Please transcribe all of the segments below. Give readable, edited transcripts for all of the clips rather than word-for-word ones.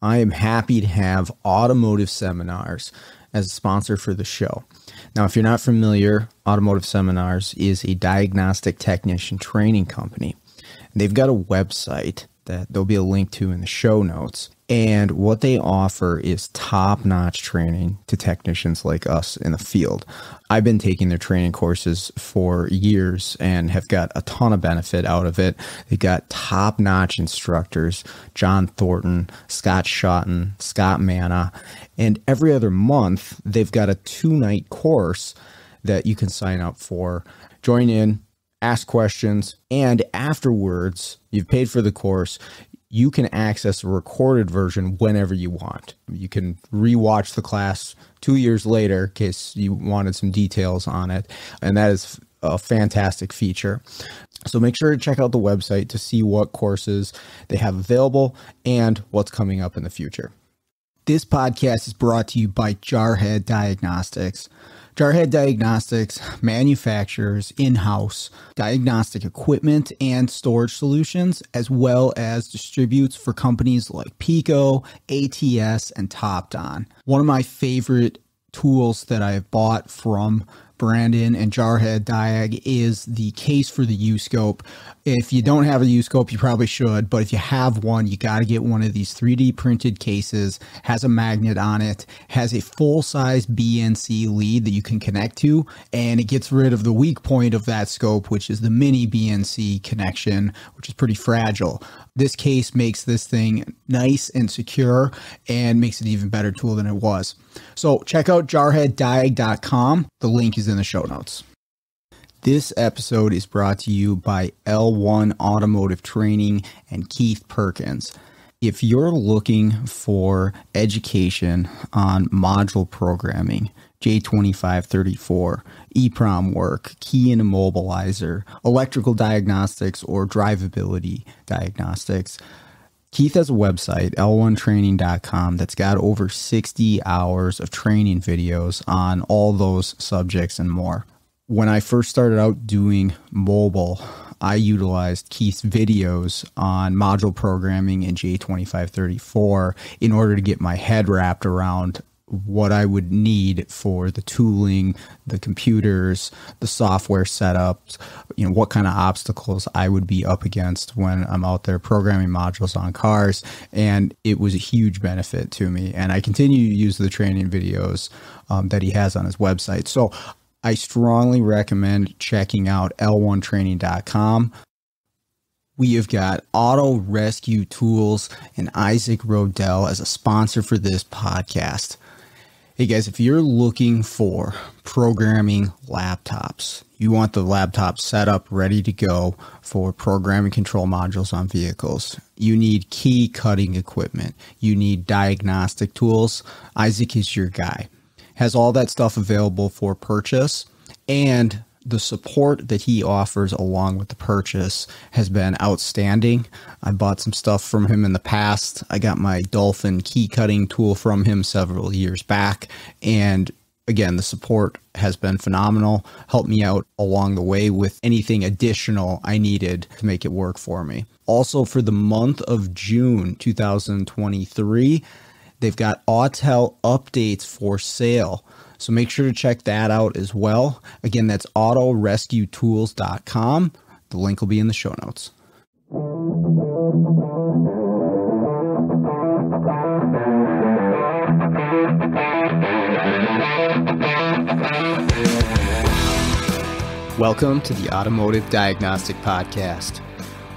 I am happy to have Automotive Seminars as a sponsor for the show. Now, if you're not familiar, Automotive Seminars is a diagnostic technician training company. They've got a website that there'll be a link to in the show notes. And what they offer is top-notch training to technicians like us in the field. I've been taking their training courses for years and have got a ton of benefit out of it. They've got top-notch instructors, John Thornton, Scott Shotton, Scott Manna, and every other month they've got a 2-night course that you can sign up for. Join in, ask questions, and afterwards, you've paid for the course, you can access a recorded version whenever you want. You can rewatch the class 2 years later in case you wanted some details on it. And that is a fantastic feature. So make sure to check out the website to see what courses they have available and what's coming up in the future. This podcast is brought to you by Jarhead Diagnostics. Jarhead Diagnostics manufactures in-house diagnostic equipment and storage solutions, as well as distributes for companies like Pico, ATS, and TopDon. One of my favorite tools that I've bought from Brandon and Jarhead Diag is the case for the U-scope. If you don't have a U-scope, you probably should, but if you have one, you got to get one of these 3D printed cases, has a magnet on it, has a full-size BNC lead that you can connect to, and it gets rid of the weak point of that scope, which is the mini BNC connection, which is pretty fragile. This case makes this thing nice and secure and makes it an even better tool than it was. So check out jarheaddiag.com. The link is in the show notes. This episode is brought to you by L1 Automotive Training and Keith Perkins. If you're looking for education on module programming, J2534, EEPROM work, key and immobilizer, electrical diagnostics, or drivability diagnostics, Keith has a website, l1training.com, that's got over 60 hours of training videos on all those subjects and more. When I first started out doing mobile, I utilized Keith's videos on module programming in J2534 in order to get my head wrapped around what I would need for the tooling, the computers, the software setups, what kind of obstacles I would be up against when I'm out there programming modules on cars. And it was a huge benefit to me. And I continue to use the training videos that he has on his website. So I strongly recommend checking out l1training.com. We have got Auto Rescue Tools and Isaac Rodell as a sponsor for this podcast. Hey guys, if you're looking for programming laptops, you want the laptop set up ready to go for programming control modules on vehicles, you need key cutting equipment, you need diagnostic tools, Isaac is your guy. Has all that stuff available for purchase, and the support that he offers along with the purchase has been outstanding. I bought some stuff from him in the past. I got my Dolphin key cutting tool from him several years back. And again, the support has been phenomenal. Helped me out along the way with anything additional I needed to make it work for me. Also, for the month of June 2023, they've got Autel updates for sale. So make sure to check that out as well. Again, that's autorescuetools.com. The link will be in the show notes. Welcome to the Automotive Diagnostic Podcast.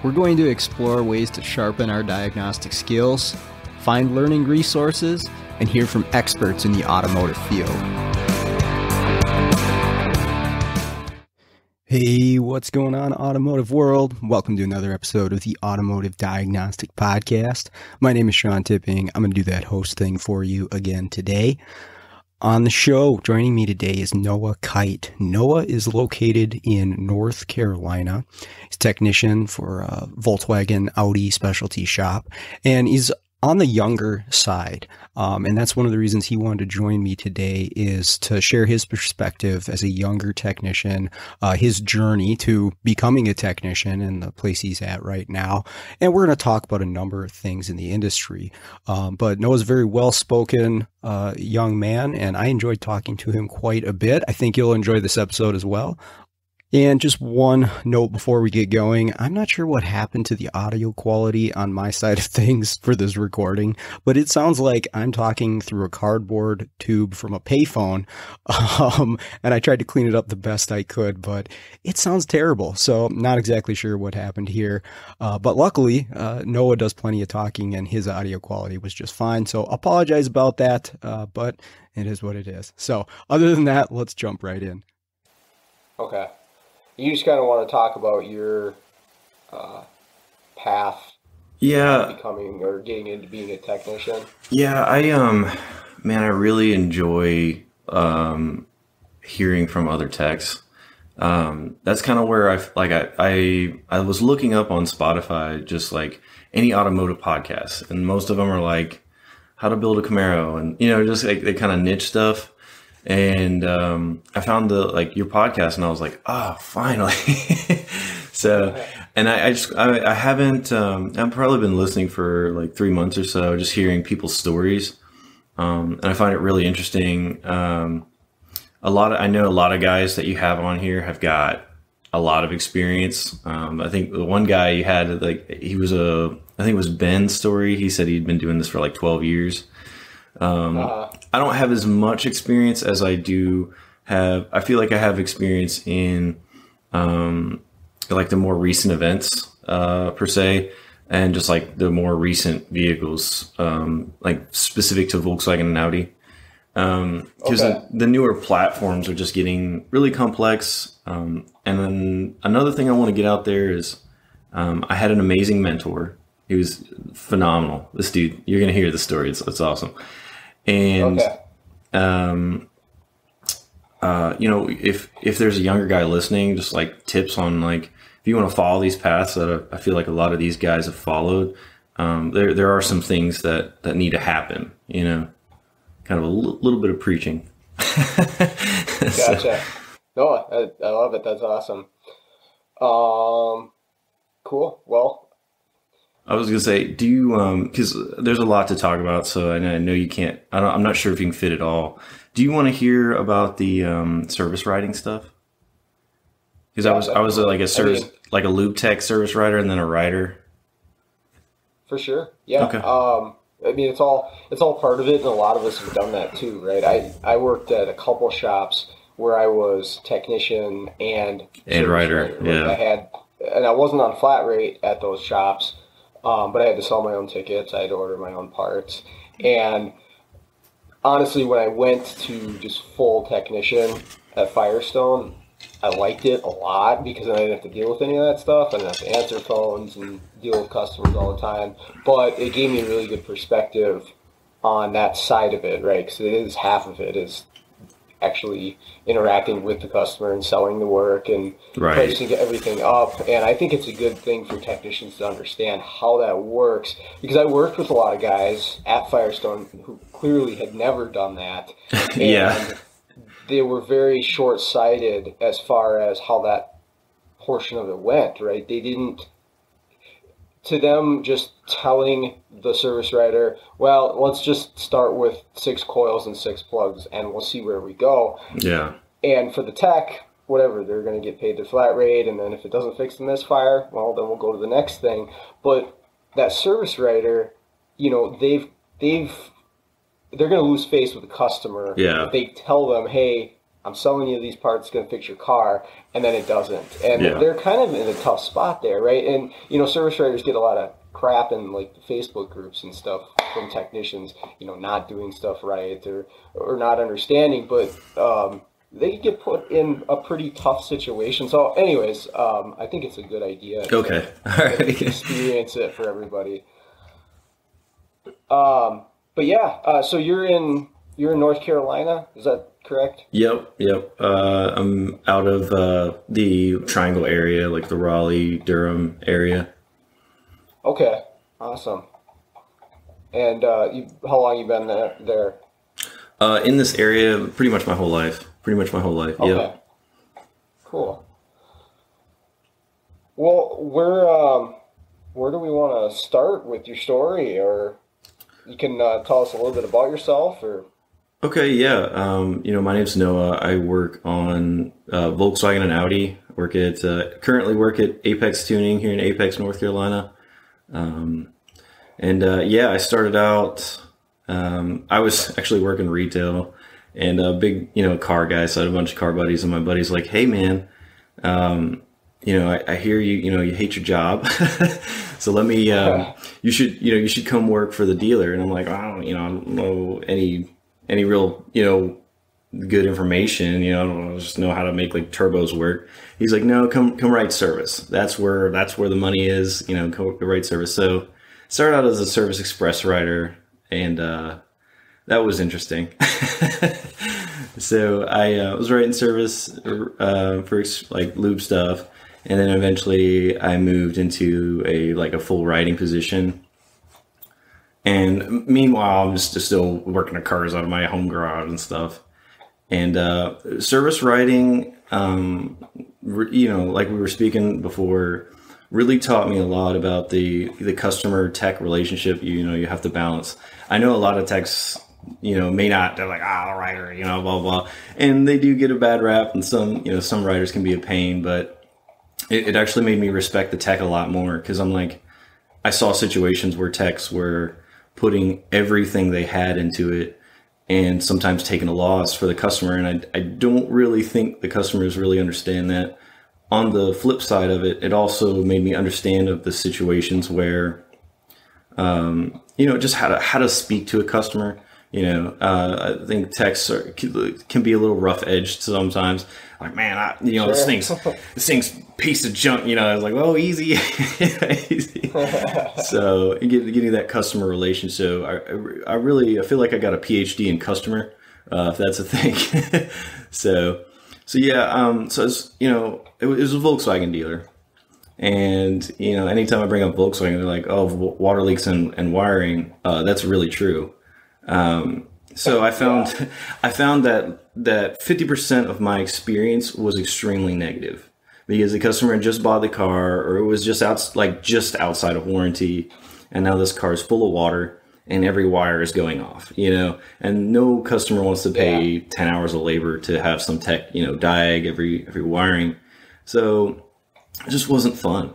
We're going to explore ways to sharpen our diagnostic skills, find learning resources, and hear from experts in the automotive field. Hey, what's going on, automotive world? Welcome to another episode of the Automotive Diagnostic Podcast. My name is Sean Tipping. I'm going to do that host thing for you again today. On the show, joining me today is Noah Kight. Noah is located in North Carolina. He's a technician for a Volkswagen Audi specialty shop, and he's on the younger side. And that's one of the reasons he wanted to join me today, is to share his perspective as a younger technician, his journey to becoming a technician and the place he's at right now. And we're going to talk about a number of things in the industry. But Noah's a very well-spoken young man, and I enjoyed talking to him quite a bit. I think you'll enjoy this episode as well. And just one note before we get going, I'm not sure what happened to the audio quality on my side of things for this recording, but it sounds like I'm talking through a cardboard tube from a payphone. And I tried to clean it up the best I could, but it sounds terrible. So I'm not exactly sure what happened here. But luckily, Noah does plenty of talking and his audio quality was just fine. So apologize about that, but it is what it is. So other than that, let's jump right in. Okay. You just kind of want to talk about your path, becoming or getting into being a technician. Yeah, I really enjoy hearing from other techs. That's kind of where I was looking up on Spotify, just like any automotive podcasts, and most of them are like how to build a Camaro, and just like they kind of niche stuff. And I found your podcast, and I was like, finally. So, and I haven't I've probably been listening for like 3 months or so, just hearing people's stories, and I find it really interesting. I know a lot of guys that you have on here have got a lot of experience. I think the one guy you had, I think it was Ben's story. He said he'd been doing this for like 12 years. I don't have as much experience as I do have. I feel like I have experience in like the more recent events per se, and just like the more recent vehicles, like specific to Volkswagen and Audi. Because the newer platforms are just getting really complex. And then another thing I want to get out there is I had an amazing mentor. He was phenomenal. This dude, you're going to hear the story. It's awesome. And, if there's a younger guy listening, just like tips on like, if you want to follow these paths that I feel like a lot of these guys have followed, there are some things that need to happen, kind of a little bit of preaching. Gotcha. So. No, I love it. That's awesome. Cool. Well, I was going to say, do you, because there's a lot to talk about, so I know you can't, I'm not sure if you can fit it all. Do you want to hear about the service writing stuff? Because I was like a lube tech service writer and then a writer. For sure. Yeah. Okay. It's all part of it, and a lot of us have done that too, right? I worked at a couple shops where I was technician and writer. Yeah. And I wasn't on flat rate at those shops. But I had to sell my own tickets. I had to order my own parts. And honestly, when I went to just full technician at Firestone, I liked it a lot because I didn't have to deal with any of that stuff. I didn't have to answer phones and deal with customers all the time. But it gave me a really good perspective on that side of it, right? Because it is half of it is actually interacting with the customer and selling the work and pricing everything up. And I think it's a good thing for technicians to understand how that works, because I worked with a lot of guys at Firestone who clearly had never done that. And they were very short-sighted as far as how that portion of it went, right? They didn't, to them, just telling the service writer, well, let's just start with 6 coils and 6 plugs and we'll see where we go. Yeah. And for the tech, whatever, they're going to get paid their flat rate, and then if it doesn't fix the misfire, well, then we'll go to the next thing. But that service writer, they're going to lose face with the customer. Yeah. If they tell them, hey, I'm selling you these parts, it's going to fix your car, and then it doesn't. And they're kind of in a tough spot there, right? And, service writers get a lot of crap in, like, the Facebook groups and stuff from technicians, not doing stuff right or not understanding. But they get put in a pretty tough situation. So, anyways, I think it's a good idea. Okay. All right. Experience it for everybody. But yeah, so you're in North Carolina, is that correct? Yep. I'm out of the Triangle area, like the Raleigh, Durham area. Okay, awesome. And how long you been there? In this area, pretty much my whole life. Okay. Yep. Cool. Well, where do we want to start with your story? Or you can tell us a little bit about yourself, or... Okay, yeah. My name's Noah. I work on Volkswagen and Audi. Currently work at Apex Tuning here in Apex, North Carolina. I started out. I was actually working retail, and a big car guy. So I had a bunch of car buddies, and my buddy's like, "Hey, man, I hear you hate your job, so let me. You should come work for the dealer." And I'm like, I don't know any real, good information, I don't just know how to make like turbos work. He's like, no, come write service. That's where the money is, go write service. So started out as a service express writer, and that was interesting. So I was writing service for like lube stuff, and then eventually I moved into a full writing position. And meanwhile, I'm just still working the cars out of my home garage and stuff. And service writing, like we were speaking before, really taught me a lot about the customer tech relationship. You have to balance. I know a lot of techs, may not. They're like, the writer, blah blah, and they do get a bad rap. And some writers can be a pain, but it actually made me respect the tech a lot more, because I'm like, I saw situations where techs were putting everything they had into it, and sometimes taking a loss for the customer. And I don't really think the customers really understand that. On the flip side of it, it also made me understand of the situations where, just how to speak to a customer. I think techs can be a little rough edged sometimes. Like, man, Sure. this thing's piece of junk. I was like, oh, easy, easy. So getting that customer relation. So I feel like I got a PhD in customer, if that's a thing. So yeah. So it's, it was a Volkswagen dealer, and anytime I bring up Volkswagen, they're like, oh, water leaks and wiring. That's really true. So I found that 50% of my experience was extremely negative, because the customer had just bought the car, or it was just outside of warranty, and now this car is full of water and every wire is going off, and no customer wants to pay 10 hours of labor to have some tech, diag every wiring. So it just wasn't fun.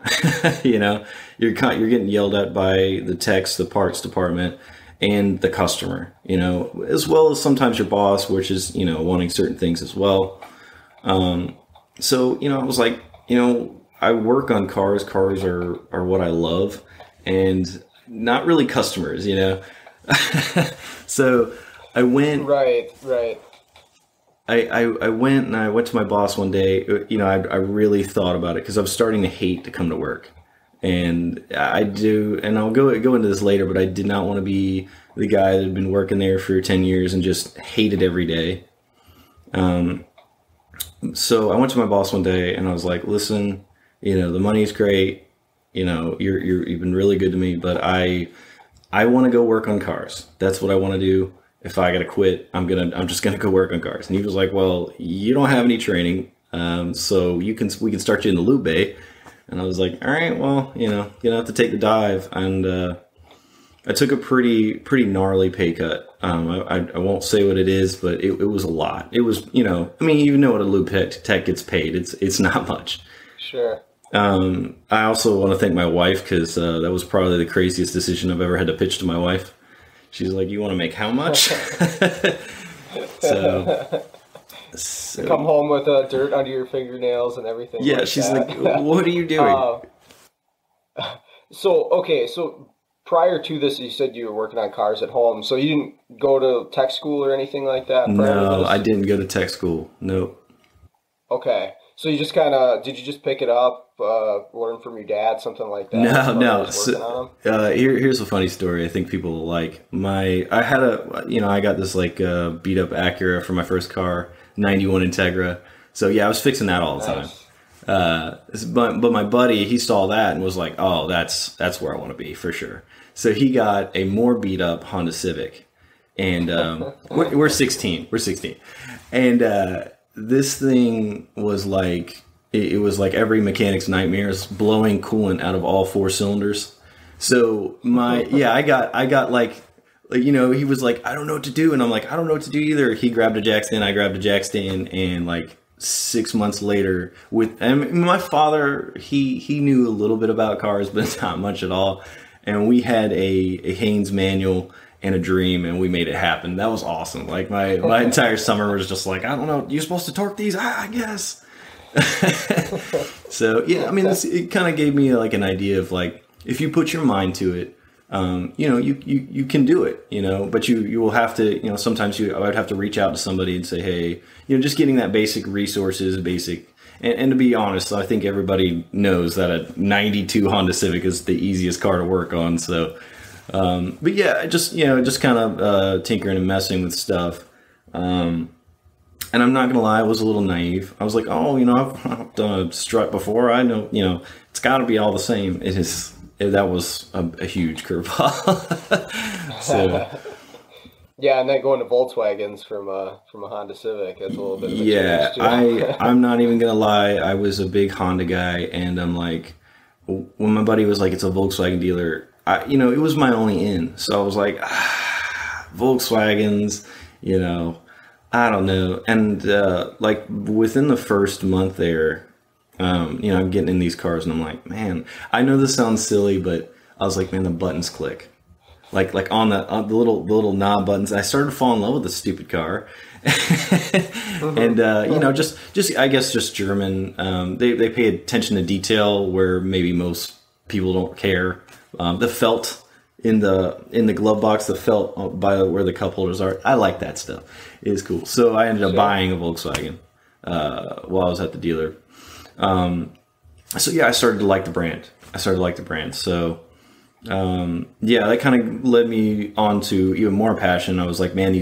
You're getting yelled at by the techs, the parts department, and the customer, as well as sometimes your boss, which is, wanting certain things as well. So, I was like, I work on cars. Cars are what I love, and not really customers, So I went. Right. I went to my boss one day. I really thought about it, because I was starting to hate to come to work. And I'll go into this later, but I did not want to be the guy that had been working there for 10 years and just hated every day. So I went to my boss one day and I was like, listen, the money's great. You've been really good to me, but I want to go work on cars. That's what I want to do. If I got to quit, I'm just going to go work on cars. And he was like, well, you don't have any training. So we can start you in the lube bay. And I was like, all right, well, you're gonna have to take the dive. And I took a pretty gnarly pay cut. I won't say what it is, but it was a lot. It was, you know what a lube tech gets paid. It's not much. Sure. I also want to thank my wife, because that was probably the craziest decision I've ever had to pitch to my wife. She's like, you want to make how much? So come home with dirt under your fingernails and everything. Yeah, she's like, what are you doing? So prior to this, you said you were working on cars at home. So you didn't go to tech school or anything like that? No, I didn't go to tech school. Nope. Okay. So you just did you just pick it up, learn from your dad, something like that? No. So, here's a funny story I think people will like. I got this beat up Acura for my first car, 91 Integra. So yeah, I was fixing that all the time. But my buddy, he saw that and was like, oh, that's where I want to be for sure. So he got a more beat up Honda Civic, and we're 16. We're 16, and this thing was like it was like every mechanic's nightmare, is blowing coolant out of all 4 cylinders. So I got like he was like, I don't know what to do, and I'm like, I don't know what to do either. He grabbed a jack stand, I grabbed a jack stand, and like 6 months later, my father, he knew a little bit about cars, but not much at all. And we had a Haynes manual and a dream, and we made it happen. That was awesome. Like my entire summer was just like, I don't know, you're supposed to torque these? I guess. So yeah, I mean, it kind of gave me like an idea of like, if you put your mind to it, you can do it, but you will have to, sometimes I would have to reach out to somebody and say, hey, just getting that basic resources, and to be honest, I think everybody knows that a 92 Honda Civic is the easiest car to work on. So, but yeah, just kind of tinkering and messing with stuff. And I'm not gonna lie, I was a little naive. I was like, oh, I've done a strut before. I know, it's got to be all the same. That was a huge curveball. So. Yeah, and then going to Volkswagens from a Honda Civic, that's a little bit of a yeah, change too. I'm not even gonna lie. I was a big Honda guy, and I'm like, when my buddy was like, it's a Volkswagen dealer, it was my only in. So I was like, Volkswagens, I don't know. And like within the first month there, I'm getting in these cars, and I'm like, man, I know this sounds silly, but I was like, man, the buttons click. Like on the little knob buttons. I started to fall in love with the stupid car. And just I guess just German. They pay attention to detail where maybe most people don't care. The felt in the glove box, the felt by where the cup holders are, I like that stuff. It is cool. So I ended up buying a Volkswagen while I was at the dealer. So yeah, I started to like the brand. So that kind of led me on to even more passion. I was like, man,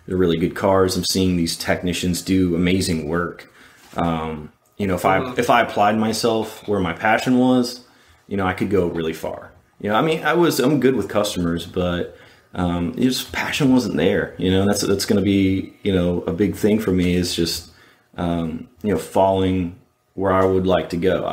they're really good cars. I'm seeing these technicians do amazing work. If I applied myself where my passion was, I could go really far. I'm good with customers, but just passion wasn't there. That's going to be, a big thing for me, is just, following where I would like to go.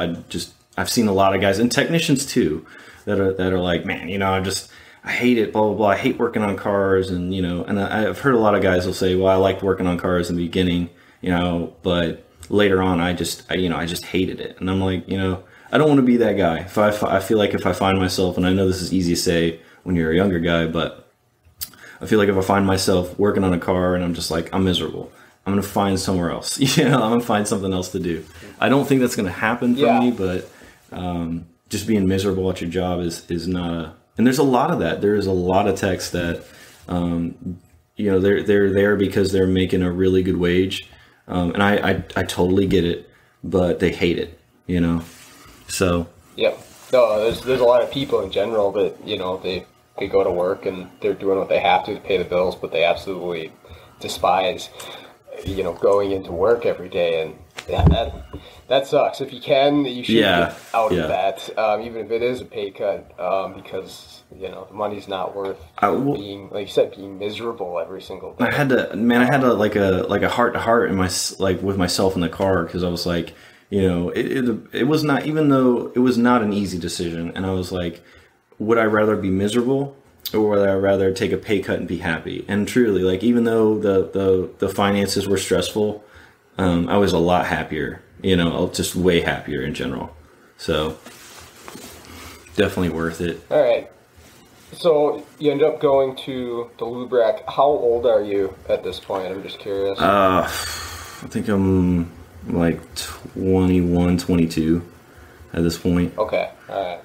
I've seen a lot of guys, and technicians too, that are like, man, I hate it, blah, blah, blah. I hate working on cars. And, and I've heard a lot of guys will say, well, I liked working on cars in the beginning, but later on, I just hated it. And I'm like, I don't want to be that guy. I feel like if I find myself, and I know this is easy to say when you're a younger guy, but I feel like if I find myself working on a car and I'm just like, I'm miserable, I'm going to find somewhere else. I'm going to find something else to do. I don't think that's going to happen for me, but just being miserable at your job is not and there's a lot of that. There is a lot of techs that, they're there because they're making a really good wage. And I totally get it, but they hate it, so. Yep. No, there's a lot of people in general that, they go to work and they're doing what they have to pay the bills, but they absolutely despise, going into work every day. And yeah, that sucks. If you can, you should get out of that, even if it is a pay cut, because the money's not worth being, like you said, being miserable every single day. I had to like a heart to heart in with myself in the car, because I was like, it was not, even though it was not an easy decision, and I was like, would I rather be miserable, or would I rather take a pay cut and be happy? And truly, like, even though the finances were stressful, I was a lot happier, just way happier in general. So definitely worth it. All right. So you end up going to the lube rack. How old are you at this point? I'm just curious. I think I'm like 21, 22 at this point. Okay. All right.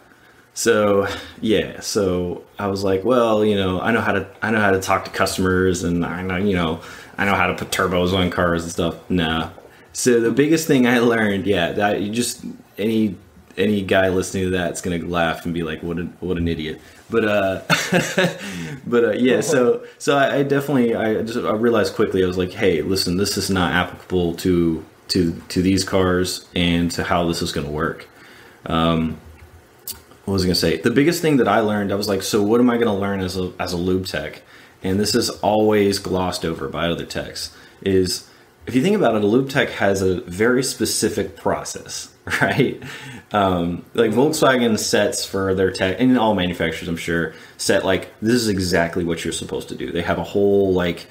So yeah, so I was like, well, I know how to talk to customers, and I know how to put turbos on cars and stuff. Nah. So the biggest thing I learned, that you just, any guy listening to that's gonna laugh and be like, what an idiot. But yeah, so I definitely, I realized quickly, I was like, hey, listen, this is not applicable to these cars and to how this is gonna work. what was I going to say? The biggest thing that I learned, I was like, so what am I going to learn as a lube tech? And this is always glossed over by other techs, is if you think about it, a lube tech has a very specific process, right? Like Volkswagen sets for their tech, and all manufacturers, I'm sure, set like, this is exactly what you're supposed to do. They have a whole like,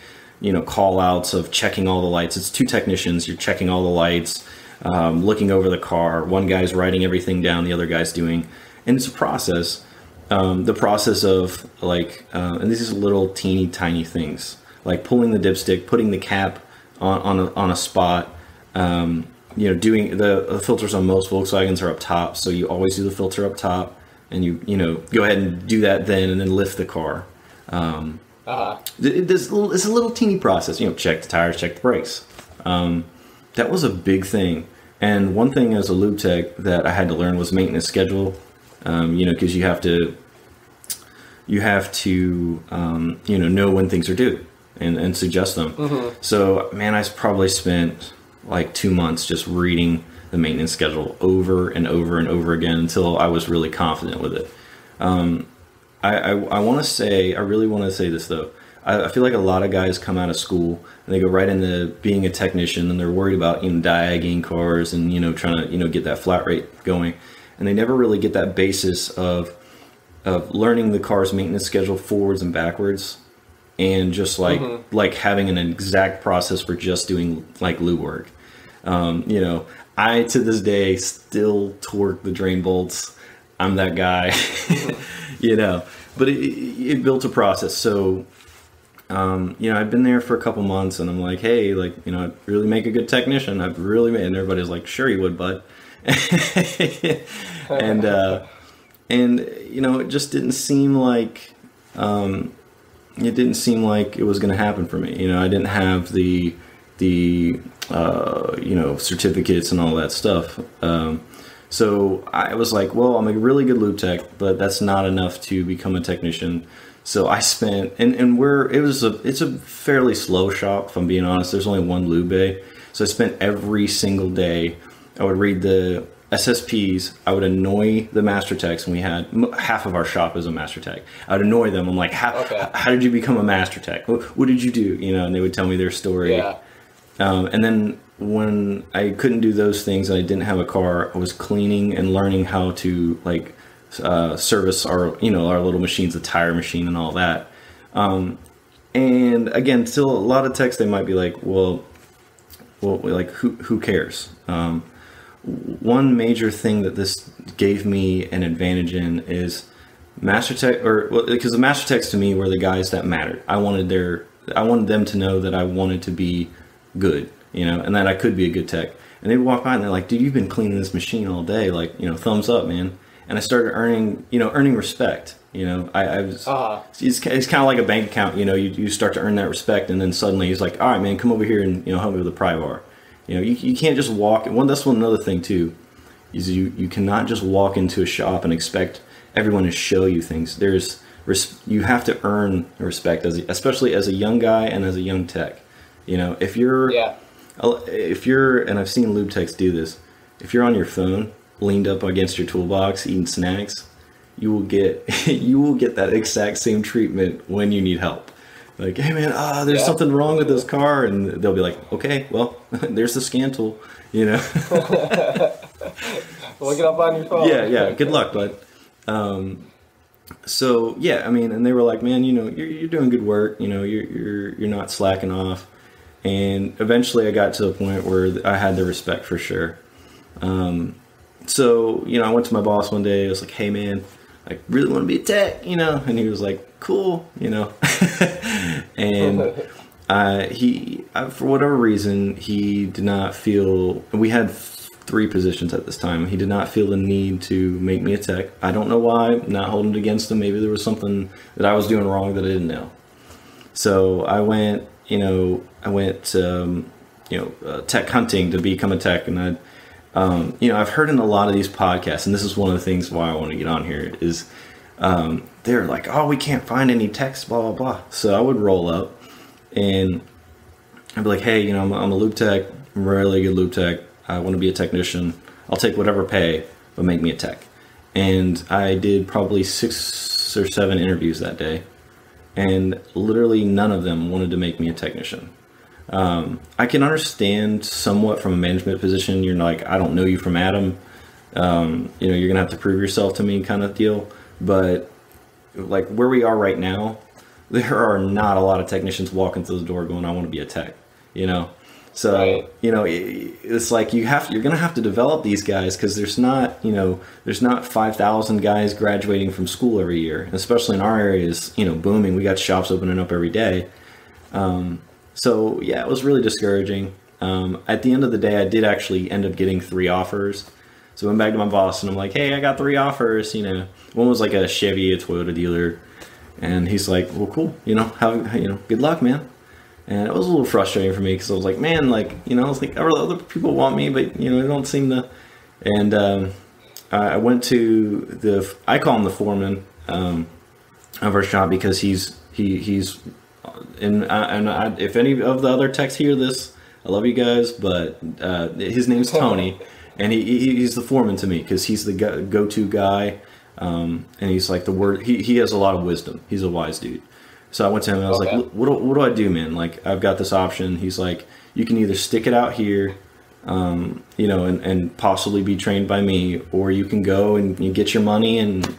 call outs of checking all the lights. It's 2 technicians, you're checking all the lights, looking over the car. One guy's writing everything down, the other guy's doing, and it's a process. The process of like, and these are little teeny tiny things, like pulling the dipstick, putting the cap on a spot, doing the filters on most Volkswagens are up top. So you always do the filter up top, and you go ahead and do that then, and then lift the car. It's a little teeny process, check the tires, check the brakes. That was a big thing. And one thing as a lube tech that I had to learn was maintenance schedule. Because you have to know when things are due and suggest them. Mm-hmm. So, man, I probably spent like 2 months just reading the maintenance schedule over and over and over again until I was really confident with it. I really want to say this though. I feel like a lot of guys come out of school and they go right into being a technician, and they're worried about diagging cars and trying to get that flat rate going. And they never really get that basis of learning the car's maintenance schedule forwards and backwards, and just like having an exact process for just doing like lube work. I to this day still torque the drain bolts. I'm that guy, but it built a process. So, I've been there for a couple months, and I'm like, hey, I'd really make a good technician. I'd really and everybody's like, sure you would, bud. and it just didn't seem like it was going to happen for me. I didn't have the certificates and all that stuff. So I was like, well, I'm a really good lube tech, but that's not enough to become a technician. So I spent, it's a fairly slow shop, if I'm being honest. There's only one lube bay. So I spent every single day, I would read the SSPs. I would annoy the master techs, and we had half of our shop is a master tech. I would annoy them. I'm like, how did you become a master tech? What did you do? And they would tell me their story. Yeah. And then when I couldn't do those things and I didn't have a car, I was cleaning and learning how to service our little machines, the tire machine and all that. And again, still a lot of techs, they might be like, well, like who cares? One major thing that this gave me an advantage in is master tech, because the master techs to me were the guys that mattered. I wanted them to know that I wanted to be good, and that I could be a good tech. And they'd walk by and they're like, dude, you've been cleaning this machine all day. Like, thumbs up, man. And I started earning respect. I was, it's kind of like a bank account, you start to earn that respect, and then suddenly he's like, all right, man, come over here and, help me with the pry bar. You can't just walk. That's another thing too, is you cannot just walk into a shop and expect everyone to show you things. You have to earn respect, especially as a young guy and as a young tech. If you're, and I've seen lube techs do this, if you're on your phone, leaned up against your toolbox, eating snacks, you will get that exact same treatment when you need help. Like, hey man, there's something wrong with this car, and they'll be like, okay, well, there's the scan tool, Look it up on your phone. Yeah, good luck, bud. So yeah, and they were like, man, you're doing good work, you're not slacking off. And eventually I got to the point where I had the respect for sure. So, I went to my boss one day. I was like, hey man, I really want to be a tech, and he was like, cool, and he, for whatever reason, he did not feel, we had 3 positions at this time. He did not feel the need to make me a tech. I don't know why. I'm not holding it against him. Maybe there was something that I was doing wrong that I didn't know. So I went, tech hunting to become a tech. And I've heard in a lot of these podcasts, and this is one of the things why I want to get on here, is they're like, oh, we can't find any techs, blah, blah, blah. So I would roll up and I'd be like, hey, I'm a lube tech. I'm a really good lube tech. I want to be a technician. I'll take whatever pay, but make me a tech. and I did probably 6 or 7 interviews that day, and literally none of them wanted to make me a technician. I can understand somewhat from a management position. You're like, I don't know you from Adam. You're gonna have to prove yourself to me, kind of deal. But like where we are right now, there are not a lot of technicians walking through the door going, I want to be a tech. So Right. it's like you're gonna have to develop these guys, because there's not 5,000 guys graduating from school every year, especially in our area is booming. We got shops opening up every day. So yeah, it was really discouraging. At the end of the day, I did actually end up getting 3 offers. So I went back to my boss and I'm like, hey, I got 3 offers. One was like a Chevy, a Toyota dealer, and he's like, well, cool. Good luck, man. And it was a little frustrating for me, because I was like, man, I was like, other people want me, but they don't seem to. And I went to I call him the foreman of our shop, because he's if any of the other techs hear this, I love you guys, but his name's Tony, and he's the foreman to me, because he's the go-to guy, and he's like he has a lot of wisdom. He's a wise dude. So I went to him and I was like, what do I do, man? Like, I've got this option. He's like, you can either stick it out here, and possibly be trained by me, or you can go and you get your money and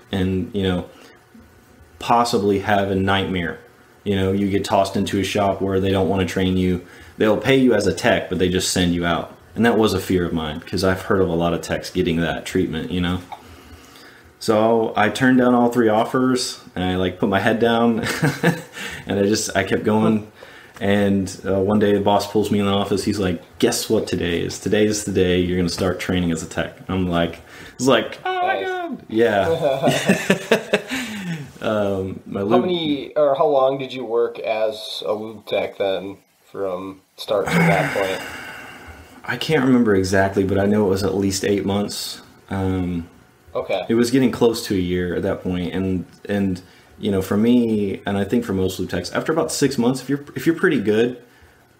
possibly have a nightmare. You get tossed into a shop where they don't want to train you. They'll pay you as a tech, but they just send you out. And that was a fear of mine, because I've heard of a lot of techs getting that treatment, So I turned down all 3 offers, and I put my head down and I kept going. And one day the boss pulls me in the office. He's like, guess what today is? Today is the day you're going to start training as a tech. I'm like, oh my God. Yeah. How long did you work as a lube tech then, from start to that point? I can't remember exactly, but I know it was at least 8 months. Okay. It was getting close to a year at that point, and for me, and I think for most lube techs, after about 6 months, if you're pretty good,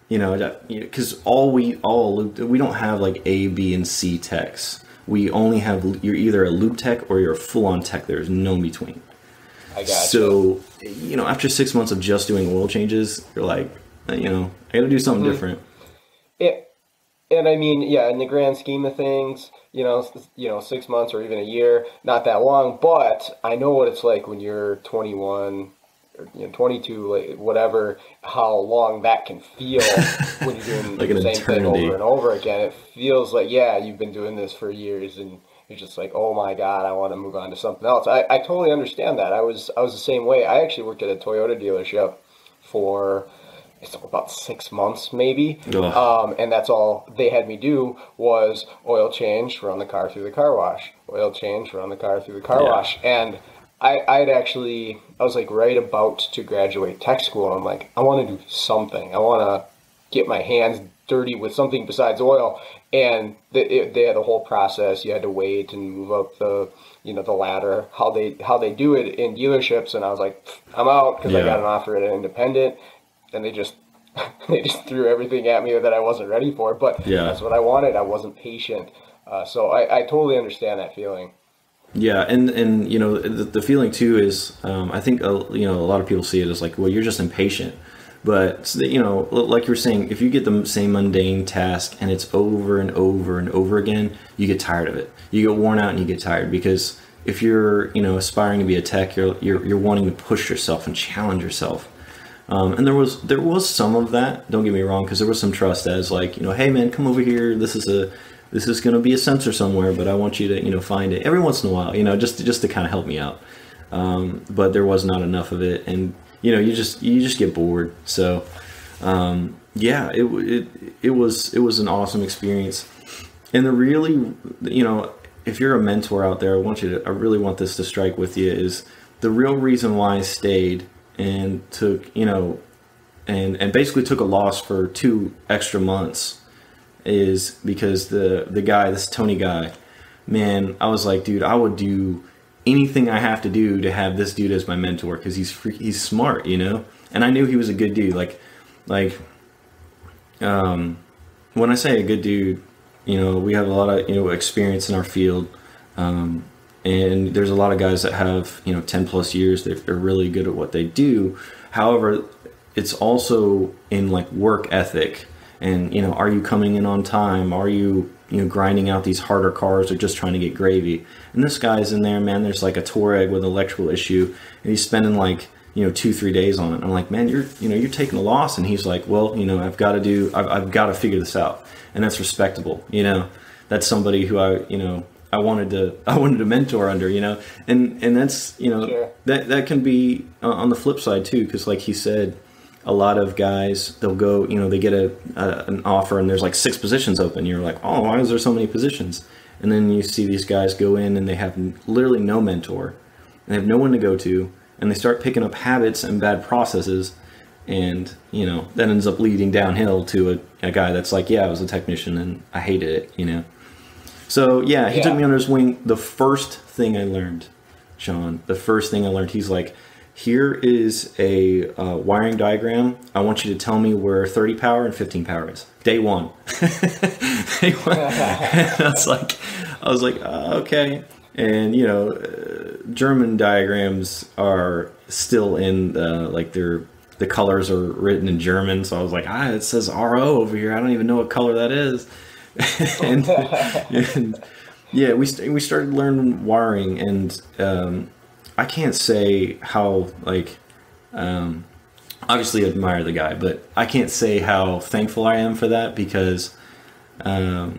because we don't have like A, B, and C techs. We only have, you're either a lube tech or you're a full-on tech. There's no in between. I got So after 6 months of just doing oil changes, you're like, I got to do something different. And I mean, yeah, in the grand scheme of things, 6 months or even a year, not that long, but I know what it's like when you're 21 or 22, whatever, how long that can feel when you're doing like the same eternity. thing over and over again. It feels like, yeah, you've been doing this for years, and you're just like, oh my God, I want to move on to something else. I totally understand that. I was the same way. I actually worked at a Toyota dealership for about 6 months maybe. And that's all they had me do was oil change, run the car through the car wash, oil change, run the car through the car wash. And I was like right about to graduate tech school. And I'm like, I want to do something. I want to get my hands dirty with something besides oil. And they had a whole process. You had to wait and move up the ladder, how they do it in dealerships. And I was like, I'm out, because I got an offer at an independent. And they just threw everything at me that I wasn't ready for. But that's what I wanted. I wasn't patient. So I totally understand that feeling. Yeah, and the feeling too is, I think a lot of people see it as like, well, you're just impatient. But like you were saying, if you get the same mundane task and it's over and over and over again, you get tired of it. You get worn out and you get tired, because if you're aspiring to be a tech, you're wanting to push yourself and challenge yourself. And there was some of that, don't get me wrong, because there was some trust as like, hey man, come over here. This is going to be a sensor somewhere, but I want you to, find it every once in a while, just to kind of help me out. But there was not enough of it. And, you just get bored. So, it was an awesome experience. And the really, if you're a mentor out there, I really want this to strike with you, is the real reason why I stayed and took, and basically took a loss for 2 extra months, is because the guy, this Tony guy, man, I was like, dude, I would do anything I have to do to have this dude as my mentor, because he's smart, and I knew he was a good dude. When I say a good dude, we have a lot of experience in our field, and there's a lot of guys that have 10 plus years. They're really good at what they do. However, it's also in like work ethic, and are you coming in on time? Are you grinding out these harder cars, or just trying to get gravy? And this guy's in there, man. There's like a Touareg with an electrical issue, and he's spending like 2-3 days on it. I'm like, man, you're taking a loss. And he's like, well, I've got to figure this out, and that's respectable. That's somebody who I wanted to mentor under, and that's Sure. that can be on the flip side too, because like he said, a lot of guys, they'll go, they get an offer and there's like 6 positions open. You're like, oh, why is there so many positions? And then you see these guys go in and they have literally no mentor, and they have no one to go to, and they start picking up habits and bad processes, and that ends up leading downhill to a guy that's like, yeah, I was a technician and I hated it. So yeah, he took me under his wing. The first thing I learned, Sean, he's like, here is a wiring diagram. I want you to tell me where 30 power and 15 power is. Day one. Day one. And I was like, okay. And German diagrams are still in the colors are written in German. So I was like, it says RO over here. I don't even know what color that is. and yeah, we started learning wiring, and I can't say how obviously I admire the guy, but I can't say how thankful I am for that, because that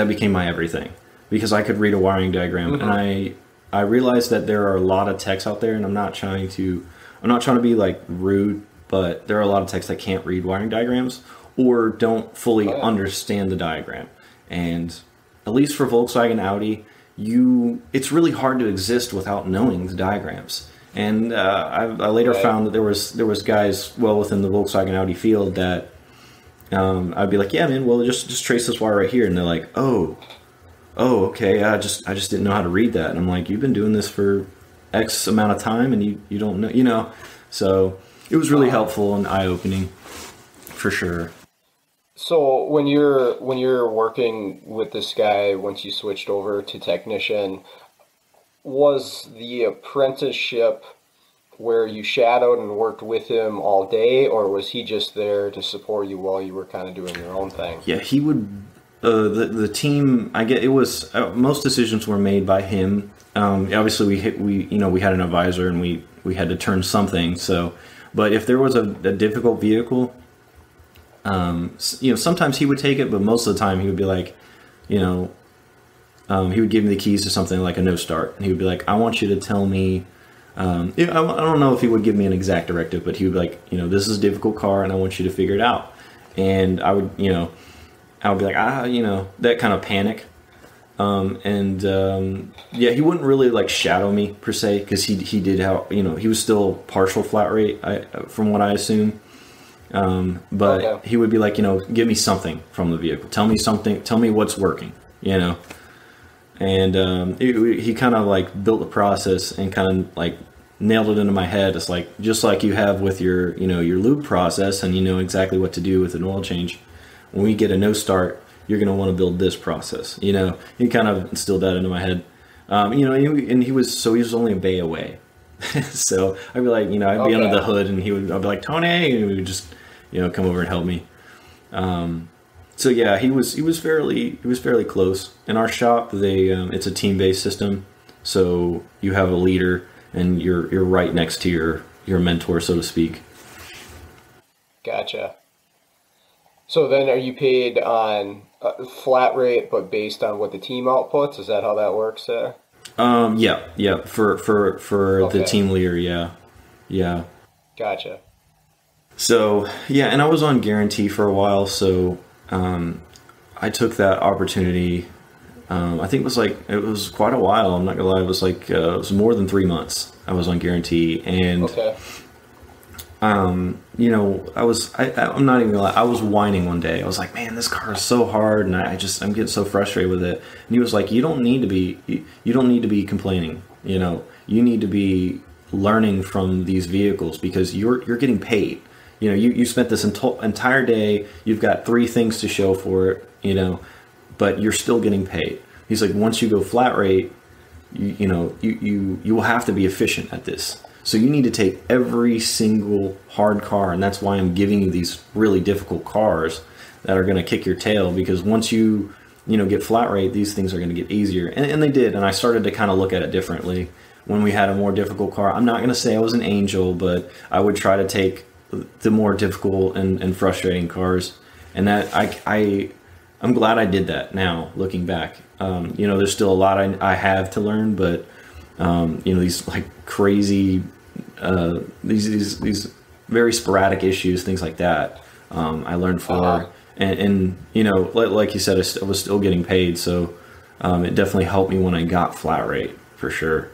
became my everything, because I could read a wiring diagram. Mm-hmm. And I realized that there are a lot of techs out there, and I'm not trying to be like rude, but there are a lot of techs that can't read wiring diagrams or don't fully understand the diagram. And at least for Volkswagen, Audi, it's really hard to exist without knowing the diagrams. And I later found that there was guys well within the Volkswagen Audi field that I'd be like, yeah, man, well, just trace this wire right here, and they're like, oh, okay, I just didn't know how to read that. And I'm like, you've been doing this for X amount of time, and you don't know, So it was really helpful and eye opening, for sure. So when you're working with this guy, once you switched over to technician, was the apprenticeship where you shadowed and worked with him all day, or was he just there to support you while you were kind of doing your own thing? Yeah, he would. The team, I get it was most decisions were made by him. Obviously, we had an advisor, and we had to turn something. So, but if there was a difficult vehicle, sometimes he would take it, but most of the time he would be like, he would give me the keys to something like a no start, and he would be like, I want you to tell me. I don't know if he would give me an exact directive, but he would be like, this is a difficult car, and I want you to figure it out. And I would be like, that kind of panic. He wouldn't really like shadow me per se, because he did he was still partial flat rate, from what I assume. But he would be like, give me something from the vehicle. Tell me something. Tell me what's working, And he kind of like built the process and kind of like nailed it into my head. It's like, just like you have with your, your lube process, and you know exactly what to do with an oil change. When we get a no start, you're going to want to build this process. He kind of instilled that into my head. And he was only a bay away. So I'd be like, I'd be under the hood, and I'd be like, Tony, and he would just, come over and help me. So yeah, he was fairly close. In our shop, it's a team-based system. So you have a leader, and you're right next to your mentor, so to speak. Gotcha. So then, are you paid on a flat rate, but based on what the team outputs? Is that how that works there? Yeah. For the team leader, yeah. Gotcha. So yeah, and I was on guarantee for a while, so I took that opportunity. I think it was quite a while. I'm not gonna lie, it was more than 3 months. I was on guarantee, and I'm not even gonna lie, I was whining one day. I was like, man, this car is so hard, and I'm getting so frustrated with it. And he was like, you don't need to be complaining. You need to be learning from these vehicles, because you're getting paid. You spent this entire day, you've got 3 things to show for it, but you're still getting paid. He's like, once you go flat rate, you will have to be efficient at this. So you need to take every single hard car, and that's why I'm giving you these really difficult cars that are going to kick your tail, because once you get flat rate, these things are going to get easier. And they did, and I started to kind of look at it differently when we had a more difficult car. I'm not going to say I was an angel, but I would try to take the more difficult and frustrating cars, and that I'm glad I did that now, looking back. There's still a lot I have to learn, but these like crazy, these very sporadic issues, things like that, I learned for, and like you said, I was still getting paid, so it definitely helped me when I got flat rate, for sure.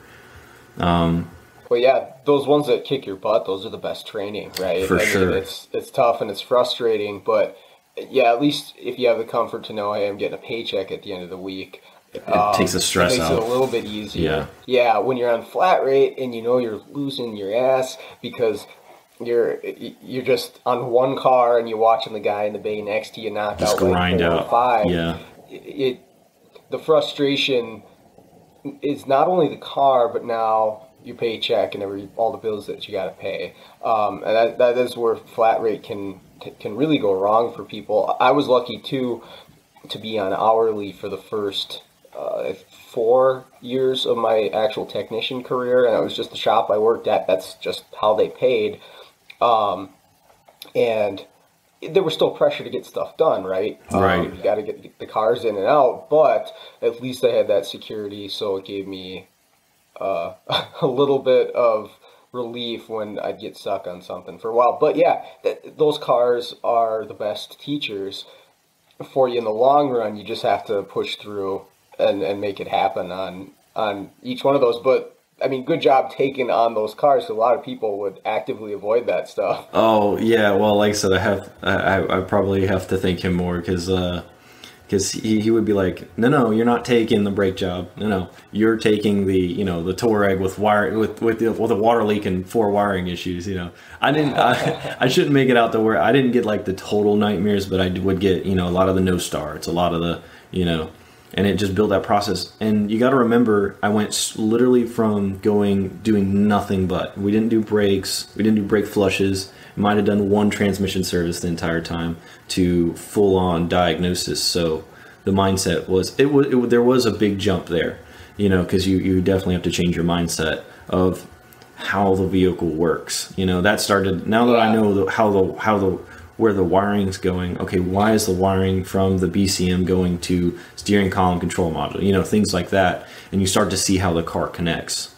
Well, yeah, those ones that kick your butt, those are the best training, right? For sure. It's tough and it's frustrating, but yeah, at least if you have the comfort to know, hey, I'm getting a paycheck at the end of the week, it takes the stress out. It makes it a little bit easier. Yeah, when you're on flat rate and you're losing your ass because you're just on one car and you're watching the guy in the bay next to you knock just out like 4 or 5. Yeah, the frustration is not only the car, but now your paycheck and all the bills that you got to pay. And that is where flat rate can really go wrong for people. I was lucky too to be on hourly for the first 4 years of my actual technician career, and it was just the shop I worked at. That's just how they paid, and there was still pressure to get stuff done, right? Right. You got to get the cars in and out, but at least I had that security, so it gave me a little bit of relief when I'd get stuck on something for a while. But yeah, those cars are the best teachers for you in the long run. You just have to push through and make it happen on each one of those. But I mean, good job taking on those cars. A lot of people would actively avoid that stuff. Oh yeah, well, like I said, I probably have to thank him more, because he would be like, no, you're not taking the brake job. No, you're taking the the Touareg with a water leak and 4 wiring issues. I shouldn't make it out to where I didn't get like the total nightmares, but I would get a lot of the no starts, a lot of the and it just built that process. And you got to remember, I went literally from doing nothing but, we didn't do brakes, we didn't do brake flushes, might have done 1 transmission service the entire time, to full on diagnosis. So the mindset was, there was a big jump there, because you definitely have to change your mindset of how the vehicle works. That started, now that I know where the wiring's going. Okay, why is the wiring from the BCM going to steering column control module? Things like that, and you start to see how the car connects.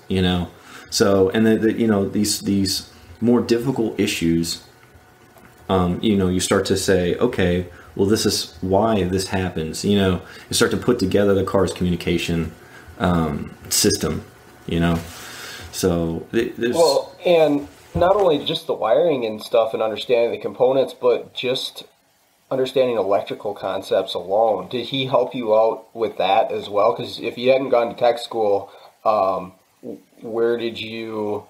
So, and these more difficult issues, you start to say, okay, well, this is why this happens. You start to put together the car's communication system. So there's and not only just the wiring and stuff and understanding the components, but just understanding electrical concepts alone. Did he help you out with that as well? Because if you hadn't gone to tech school, where did you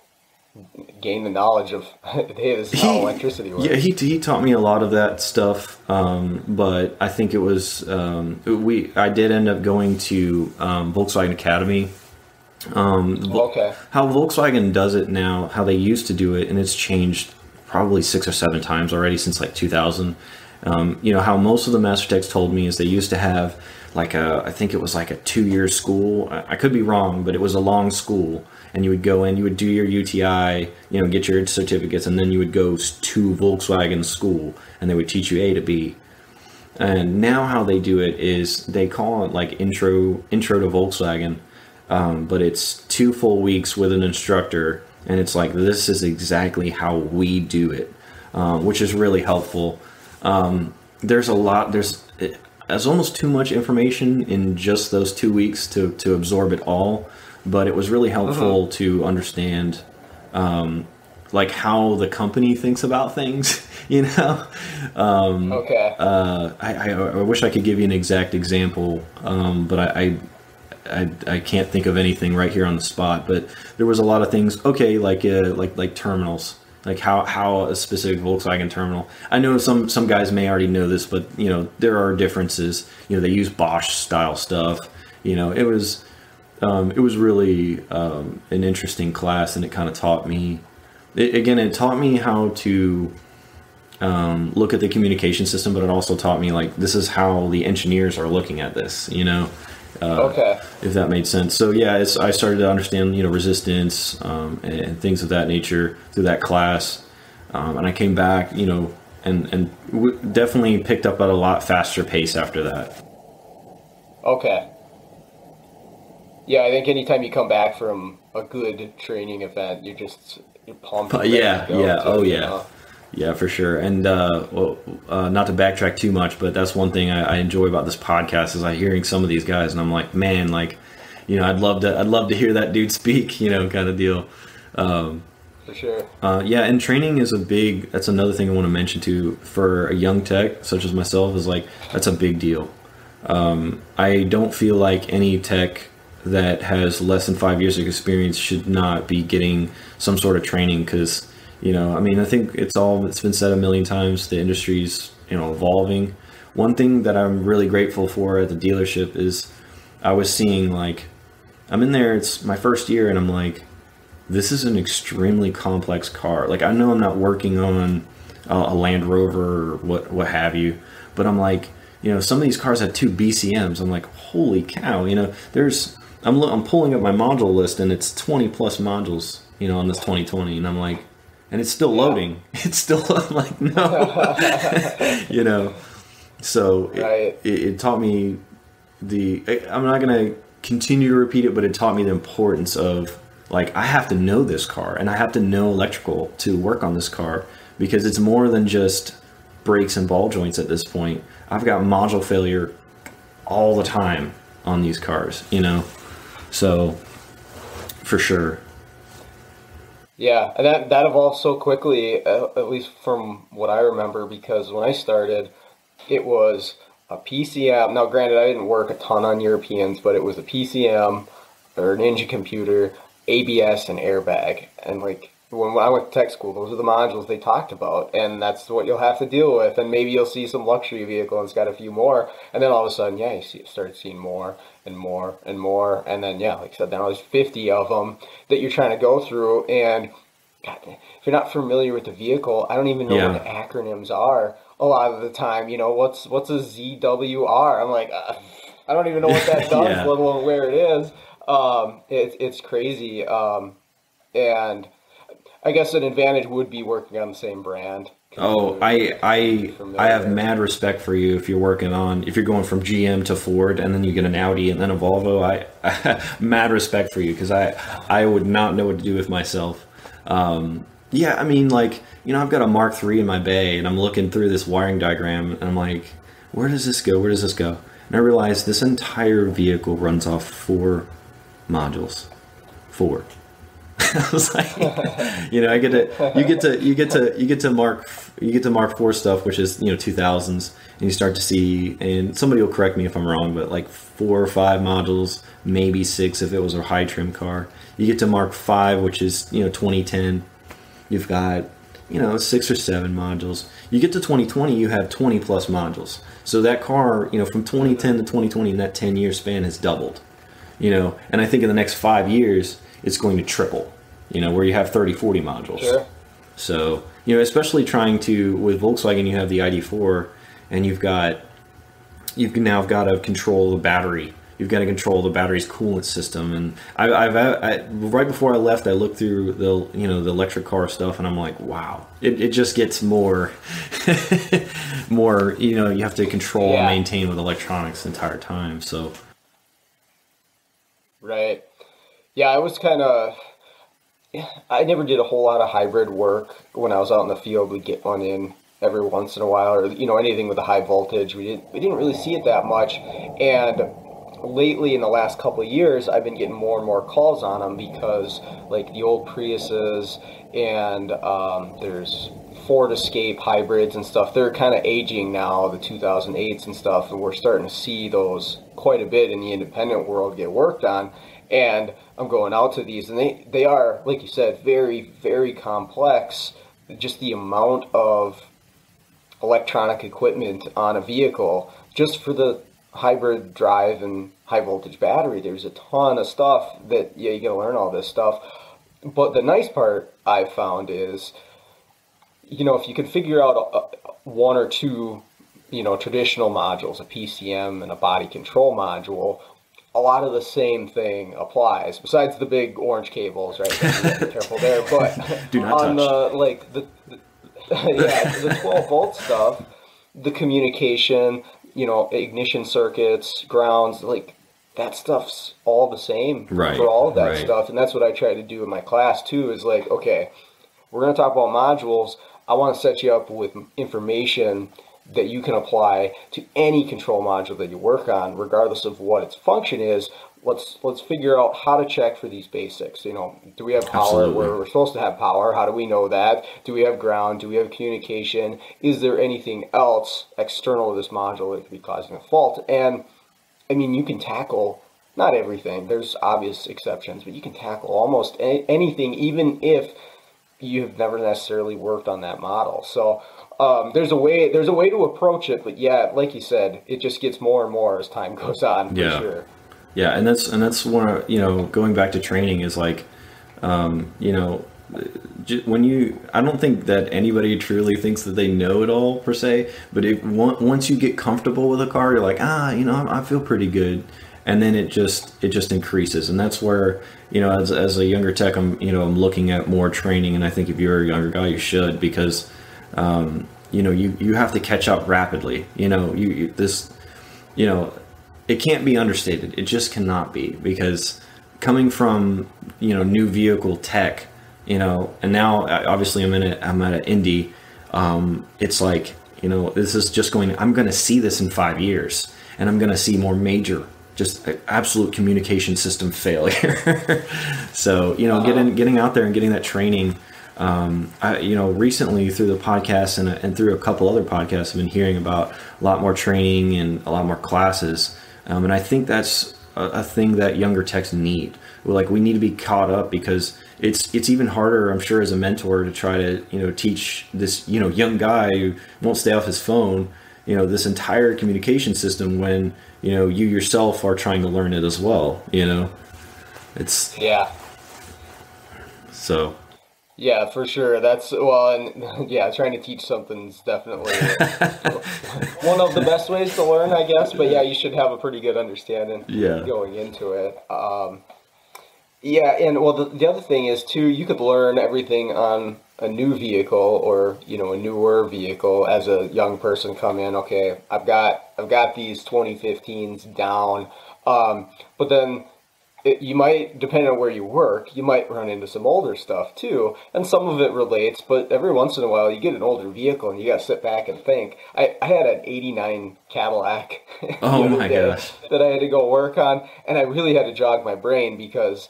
gain the knowledge of, hey, this is how electricity works? Yeah, he taught me a lot of that stuff, but I think it was, I did end up going to Volkswagen Academy. Okay. How Volkswagen does it now, how they used to do it, and it's changed probably 6 or 7 times already since like 2000. How most of the Master Techs told me is they used to have I think it was like a 2-year school. I could be wrong, but it was a long school, and you would go in, you would do your UTI, get your certificates, and then you would go to Volkswagen school, and they would teach you A to B. And now how they do it is they call it like intro to Volkswagen. But it's 2 full weeks with an instructor, and it's like, this is exactly how we do it, which is really helpful. There's almost too much information in just those 2 weeks to absorb it all, but it was really helpful to understand like how the company thinks about things, Okay. I wish I could give you an exact example, but I can't think of anything right here on the spot, but there was a lot of things. Okay, like terminals, like how a specific Volkswagen terminal. I know some guys may already know this, but there are differences. They use Bosch style stuff. It was it was really an interesting class, and it kind of taught me. It taught me how to look at the communication system, but it also taught me like this is how the engineers are looking at this. Okay. If that made sense. So yeah, I started to understand resistance and things of that nature through that class, and I came back, and definitely picked up at a lot faster pace after that. Okay. Yeah, I think anytime you come back from a good training event, you're pumped. Yeah, for sure. And not to backtrack too much, but that's one thing I enjoy about this podcast is hearing some of these guys, and I'm like, man, like, I'd love to hear that dude speak, kind of deal. For sure. And training is that's another thing I want to mention too for a young tech such as myself is like that's a big deal. I don't feel like any tech that has less than 5 years of experience should not be getting some sort of training because, I think it's been said a million times, the industry's, evolving. One thing that I'm really grateful for at the dealership is I was seeing like, I'm in there, it's my first year and I'm like, this is an extremely complex car. Like I know I'm not working on a Land Rover or what have you, but I'm like, some of these cars have 2 BCMs. I'm like, holy cow, I'm pulling up my module list and it's 20 plus modules, on this 2020. And I'm like, and it's still loading. It's still, I'm like, no, so right. it taught me I'm not going to continue to repeat it, but it taught me the importance of like, I have to know this car and I have to know electrical to work on this car because it's more than just brakes and ball joints at this point. I've got module failure all the time on these cars, so for sure. Yeah, and that evolved so quickly, at least from what I remember, because when I started, it was a PCM. Now, granted, I didn't work a ton on Europeans, but it was a PCM or an engine computer, ABS, and airbag. And like when I went to tech school, those are the modules they talked about, and that's what you'll have to deal with. And maybe you'll see some luxury vehicle and it's got a few more, and then all of a sudden, you start seeing more and more and more, and then like I said, now there's 50 of them that you're trying to go through. And God, if you're not familiar with the vehicle, I don't even know what the acronyms are a lot of the time. What's a ZWR? I'm like, I don't even know what that does, let alone where it is. It's crazy. And I guess an advantage would be working on the same brand. Oh, I have mad respect for you if you're going from GM to Ford and then you get an Audi and then a Volvo. I mad respect for you because I would not know what to do with myself. I've got a Mark III in my bay and I'm looking through this wiring diagram and I'm like, where does this go? Where does this go? And I realized this entire vehicle runs off 4 modules. 4. I was like, you get to Mark IV stuff, which is 2000s, and you start to see, and somebody will correct me if I'm wrong, but like 4 or 5 modules, maybe 6 if it was a high trim car. You get to Mark V, which is 2010, you've got 6 or 7 modules. You get to 2020, you have 20 plus modules. So that car, from 2010 to 2020, in that 10-year span, has doubled. And I think in the next 5 years, it's going to triple, where you have 30, 40 modules. Sure. So, especially with Volkswagen, you have the ID4 and you've now got to control the battery. You've got to control the battery's coolant system. And I right before I left, I looked through the electric car stuff and I'm like, wow, it just gets more, you have to control and maintain with electronics the entire time. So. Right. Yeah, I never did a whole lot of hybrid work when I was out in the field. We'd get one in every once in a while, or anything with a high voltage. We didn't really see it that much. And lately, in the last couple of years, I've been getting more and more calls on them because, like the old Priuses and there's Ford Escape hybrids and stuff. They're kind of aging now, the 2008s and stuff, and we're starting to see those quite a bit in the independent world get worked on. And I'm going out to these, and they are, like you said, very, very complex. Just the amount of electronic equipment on a vehicle, just for the hybrid drive and high voltage battery. There's a ton of stuff that, yeah, you got to learn all this stuff. But the nice part I've found is, you know, if you can figure out one or two, you know, traditional modules, a PCM and a body control module, a lot of the same thing applies, besides the big orange cables, right? Be careful there. But Do not on touch. the 12 volt stuff, the communication, you know, ignition circuits, grounds, like that stuff's all the same for all of that stuff. And that's what I try to do in my class too, is like, okay, we're going to talk about modules. I want to set you up with information that you can apply to any control module that you work on, regardless of what its function is. Let's figure out how to check for these basics. You know, do we have power where we're supposed to have power? How do we know that? Do we have ground? Do we have communication? Is there anything else external to this module that could be causing a fault? And I mean, you can tackle not everything. There's obvious exceptions, but you can tackle almost anything, even if you have never necessarily worked on that model. So there's a way to approach it, but yeah, like you said, it just gets more and more as time goes on. For sure. Yeah, and that's one of, you know, going back to training is like, you know, I don't think that anybody truly thinks that they know it all per se, but once you get comfortable with a car, you're like, you know, I feel pretty good. And then it just increases. And that's where, you know, as a younger tech, I'm looking at more training. And I think if you're a younger guy, you should, because, you know, you have to catch up rapidly. You know, it can't be understated. It just cannot be, because coming from, you know, new vehicle tech, you know, and now obviously I'm at an Indy. It's like, you know, this is just I'm going to see this in 5 years, and I'm going to see more major, just absolute communication system failure. So, you know, getting out there and getting that training. You know, recently through the podcast and through a couple other podcasts, I've been hearing about a lot more training and a lot more classes. And I think that's a thing that younger techs need. We need to be caught up, because it's even harder, I'm sure, as a mentor to try to, you know, teach this, you know, young guy who won't stay off his phone, you know, this entire communication system when, you know, you yourself are trying to learn it as well, you know. So. Yeah, for sure. And yeah, trying to teach something is definitely one of the best ways to learn, I guess. But yeah, you should have a pretty good understanding going into it. Yeah, and well, the other thing is too, you could learn everything on a new vehicle, or, you know, a newer vehicle as a young person. Come in, okay, I've got these 2015s down, but then you might, depending on where you work, you might run into some older stuff too, and some of it relates, but every once in a while you get an older vehicle and you got to sit back and think. I had an 89 Cadillac oh my gosh, that I had to go work on, and I really had to jog my brain, because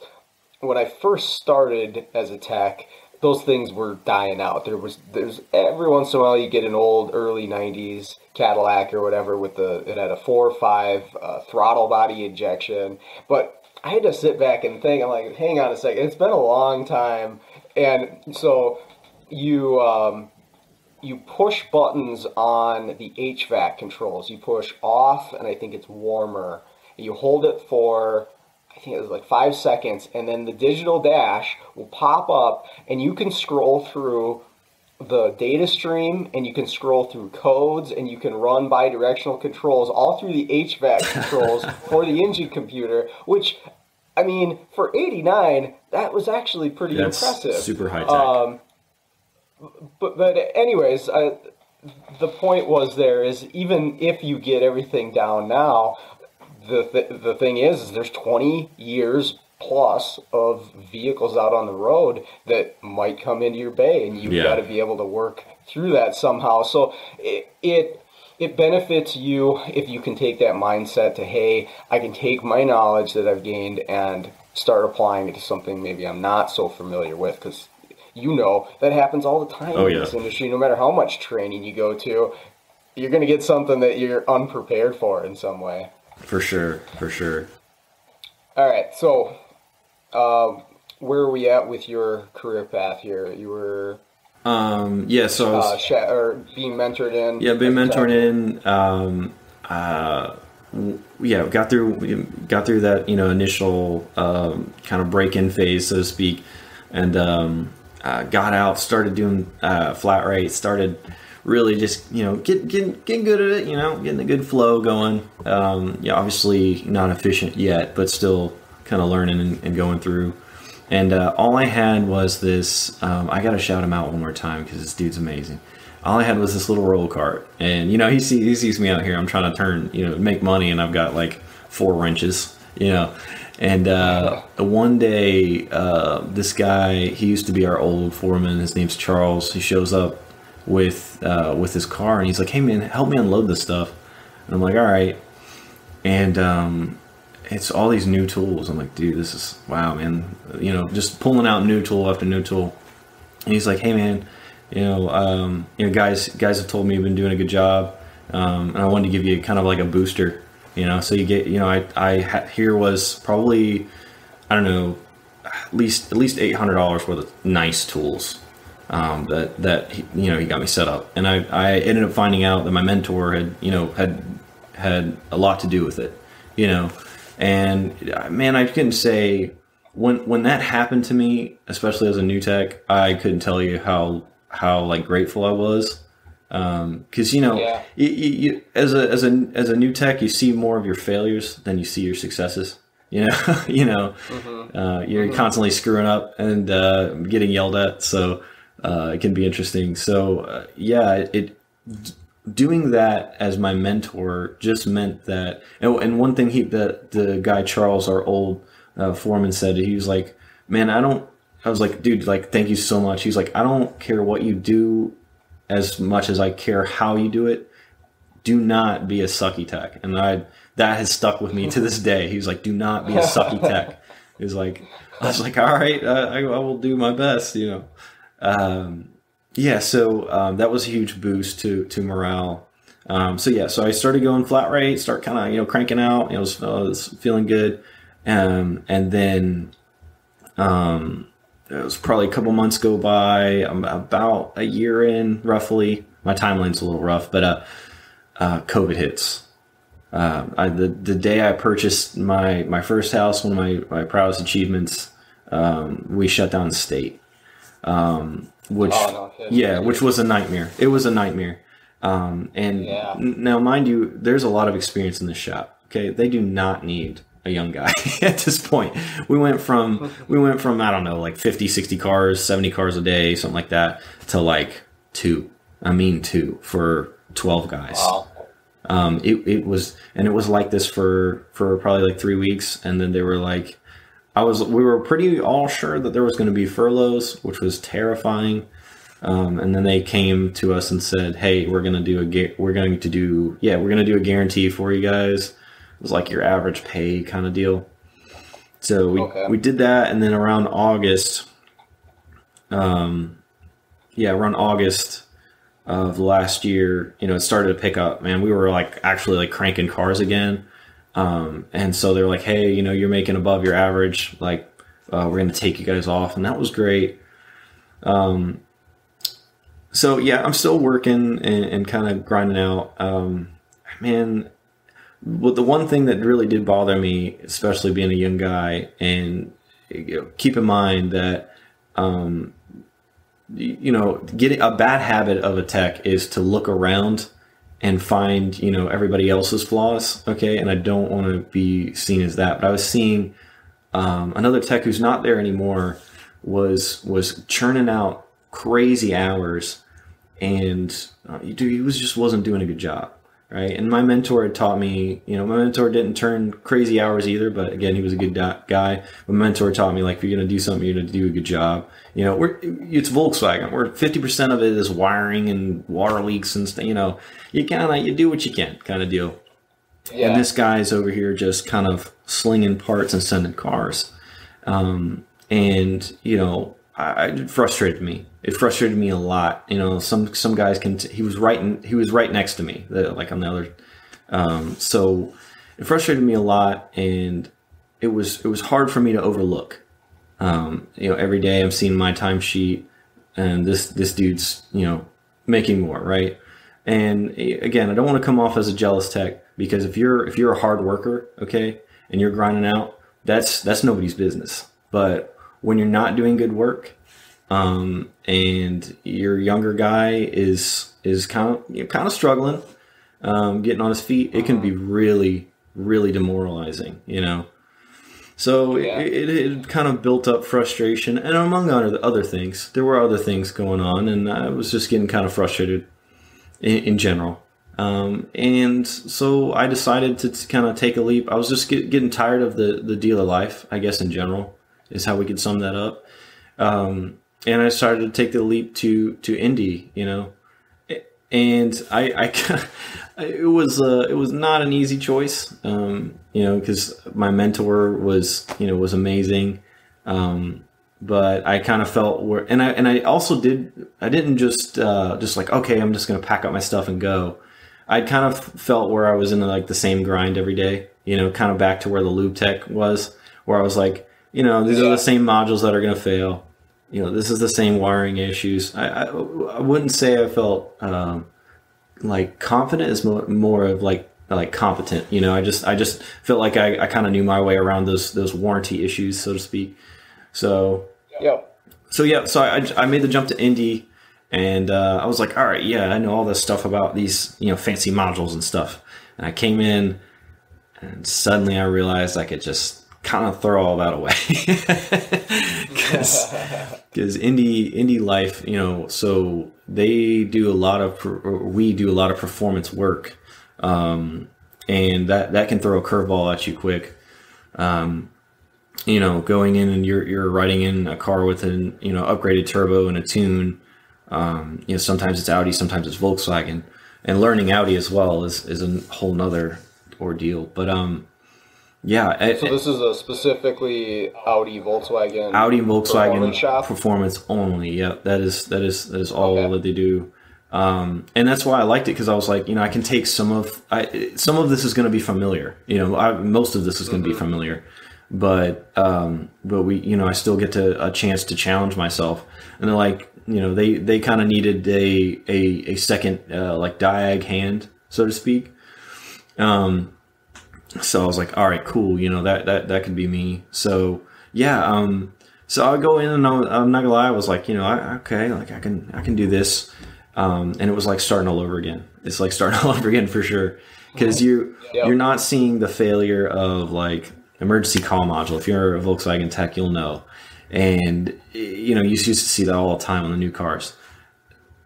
when I first started as a tech, those things were dying out. There's every once in a while you get an old early 90s Cadillac or whatever it had a 4.5 throttle body injection, but I had to sit back and think. I'm like, hang on a second, it's been a long time. And so you push buttons on the HVAC controls. You push off, and I think it's warmer. You hold it for, I think it was like 5 seconds, and then the digital dash will pop up, and you can scroll through the data stream, and you can scroll through codes, and you can run bi-directional controls all through the HVAC controls for the engine computer, which, I mean, for 89, that was actually pretty impressive. Super high tech. But anyways, the point was even if you get everything down now, the thing is there's 20 years plus of vehicles out on the road that might come into your bay, and you've got to be able to work through that somehow. So it benefits you if you can take that mindset to, hey, I can take my knowledge that I've gained and start applying it to something maybe I'm not so familiar with, because you know that happens all the time in this industry. No matter how much training you go to, you're going to get something that you're unprepared for in some way. For sure. All right, so where are we at with your career path here? You were so I was or being mentored in. Yeah, being mentored in. got through that, initial kind of break-in phase, so to speak, and got out, started doing flat rate, started really just getting good at it, getting a good flow going. Obviously not efficient yet, but still kind of learning and going through. And all I had was this. I got to shout him out one more time because this dude's amazing. All I had was this little roll cart, and he sees me out here. I'm trying to turn, make money, and I've got like 4 wrenches, And one day, this guy, he used to be our old foreman. His name's Charles. He shows up with his car, and he's like, "Hey man, help me unload this stuff." And I'm like, "All right." And it's all these new tools. I'm like, "Dude, this is wow, man." Just pulling out new tool after new tool. And he's like, "Hey man, guys have told me you've been doing a good job, and I wanted to give you kind of like a booster." So you get, here was probably, I don't know, at least $800 worth of nice tools that he got me set up, and I ended up finding out that my mentor had a lot to do with it, and man, I couldn't say when that happened to me, especially as a new tech, I couldn't tell you how like grateful I was. Because you as a new tech, you see more of your failures than you see your successes. You're constantly screwing up and getting yelled at, so it can be interesting. So doing that as my mentor just meant that. And one thing the guy Charles, our old foreman, said, he was like, "Man, I was like, dude, like, thank you so much." He's like, "I don't care what you do as much as I care how you do it. Do not be a sucky tech." And that has stuck with me to this day. He was like, "Do not be a sucky tech." He was like, I was like, "All right, I will do my best," So that was a huge boost to morale. So I started going flat rate, start kind of, cranking out, I was feeling good. And then, it was probably a couple months go by. I'm about a year in, roughly. My timeline's a little rough, but COVID hits. The day I purchased my first house, one of my proudest achievements, we shut down the state, which was a nightmare. It was a nightmare. Now, mind you, there's a lot of experience in this shop. Okay, they do not need a young guy at this point. We went from I don't know, like 50, 60 cars, 70 cars a day, something like that, to like 2 for 12 guys. Wow. It was like this for probably like 3 weeks, and then they were like, we were pretty all sure that there was going to be furloughs, which was terrifying. And then they came to us and said, "Hey, we're going to do a guarantee for you guys." It was like your average pay kind of deal. So we did that, and then around August, around August of last year, it started to pick up. Man, we were like actually like cranking cars again, and so they're like, "Hey, you're making above your average. Like, we're going to take you guys off," and that was great. So yeah, I'm still working and kind of grinding out. Man. Well, the one thing that really did bother me, especially being a young guy, and keep in mind that, getting a bad habit of a tech is to look around and find, everybody else's flaws. Okay. And I don't want to be seen as that, but I was seeing, another tech who's not there anymore was churning out crazy hours, and he just wasn't doing a good job. Right. And my mentor had taught me, my mentor didn't turn crazy hours either, but again, he was a good guy. My mentor taught me, like, if you're going to do something, you're going to do a good job. It's Volkswagen. 50% of it is wiring and water leaks and stuff. You do what you can, kind of deal. Yeah. And this guy's over here just kind of slinging parts and sending cars. It frustrated me. It frustrated me a lot. Some guys he was right next to me, like on the other. So it frustrated me a lot, and it was hard for me to overlook. Every day I'm seeing my timesheet, and this dude's, making more, right? And again, I don't want to come off as a jealous tech, because if you're a hard worker, okay, and you're grinding out, that's nobody's business. But when you're not doing good work, and your younger guy is kind of struggling, getting on his feet, it can be really, really demoralizing, you know. So it kind of built up frustration, and among other things, there were other things going on, and I was just getting kind of frustrated in general. And so I decided to kind of take a leap. I was just getting tired of the dealer life, I guess, in general, is how we could sum that up. And I started to take the leap to Indy, you know, and it was not an easy choice, you know, because my mentor was amazing. But I kind of felt and I also didn't just like, okay, I'm just going to pack up my stuff and go. I kind of felt where I was in like the same grind every day, you know, kind of back to where the lube tech was, where I was like, you know, these are the same modules that are going to fail. You know, this is the same wiring issues. I wouldn't say I felt like confident, is more of like competent. You know, I just felt like I kind of knew my way around those warranty issues, so to speak. So I made the jump to Indy, and I was like, all right, yeah, I know all this stuff about these, you know, fancy modules and stuff. And I came in, and suddenly I realized I could just kind of throw all that away, because Indy life, you know, so they do a lot of, we do a lot of performance work, and that can throw a curveball at you quick. You know, going in and you're riding in a car with an, you know, upgraded turbo and a tune. You know, sometimes it's Audi, sometimes it's Volkswagen, and learning Audi as well is a whole nother ordeal. But yeah. So this is a specifically Audi Volkswagen performance only. Yeah, that is all that they do. And that's why I liked it, because I was like, you know, I can take some of this is going to be familiar. You know, most of this is going to be familiar, but we, you know, I still get a chance to challenge myself. And they're like, you know, they kind of needed a second like diag hand, so to speak. So I was like, all right, cool. You know, that could be me. So yeah. So I go in, and I'm not gonna lie, I was like, you know, okay, like I can do this. And it was like starting all over again. It's like starting all over again for sure. Because you're not seeing the failure of like emergency call module. If you're a Volkswagen tech, you'll know. And, you know, you used to see that all the time on the new cars.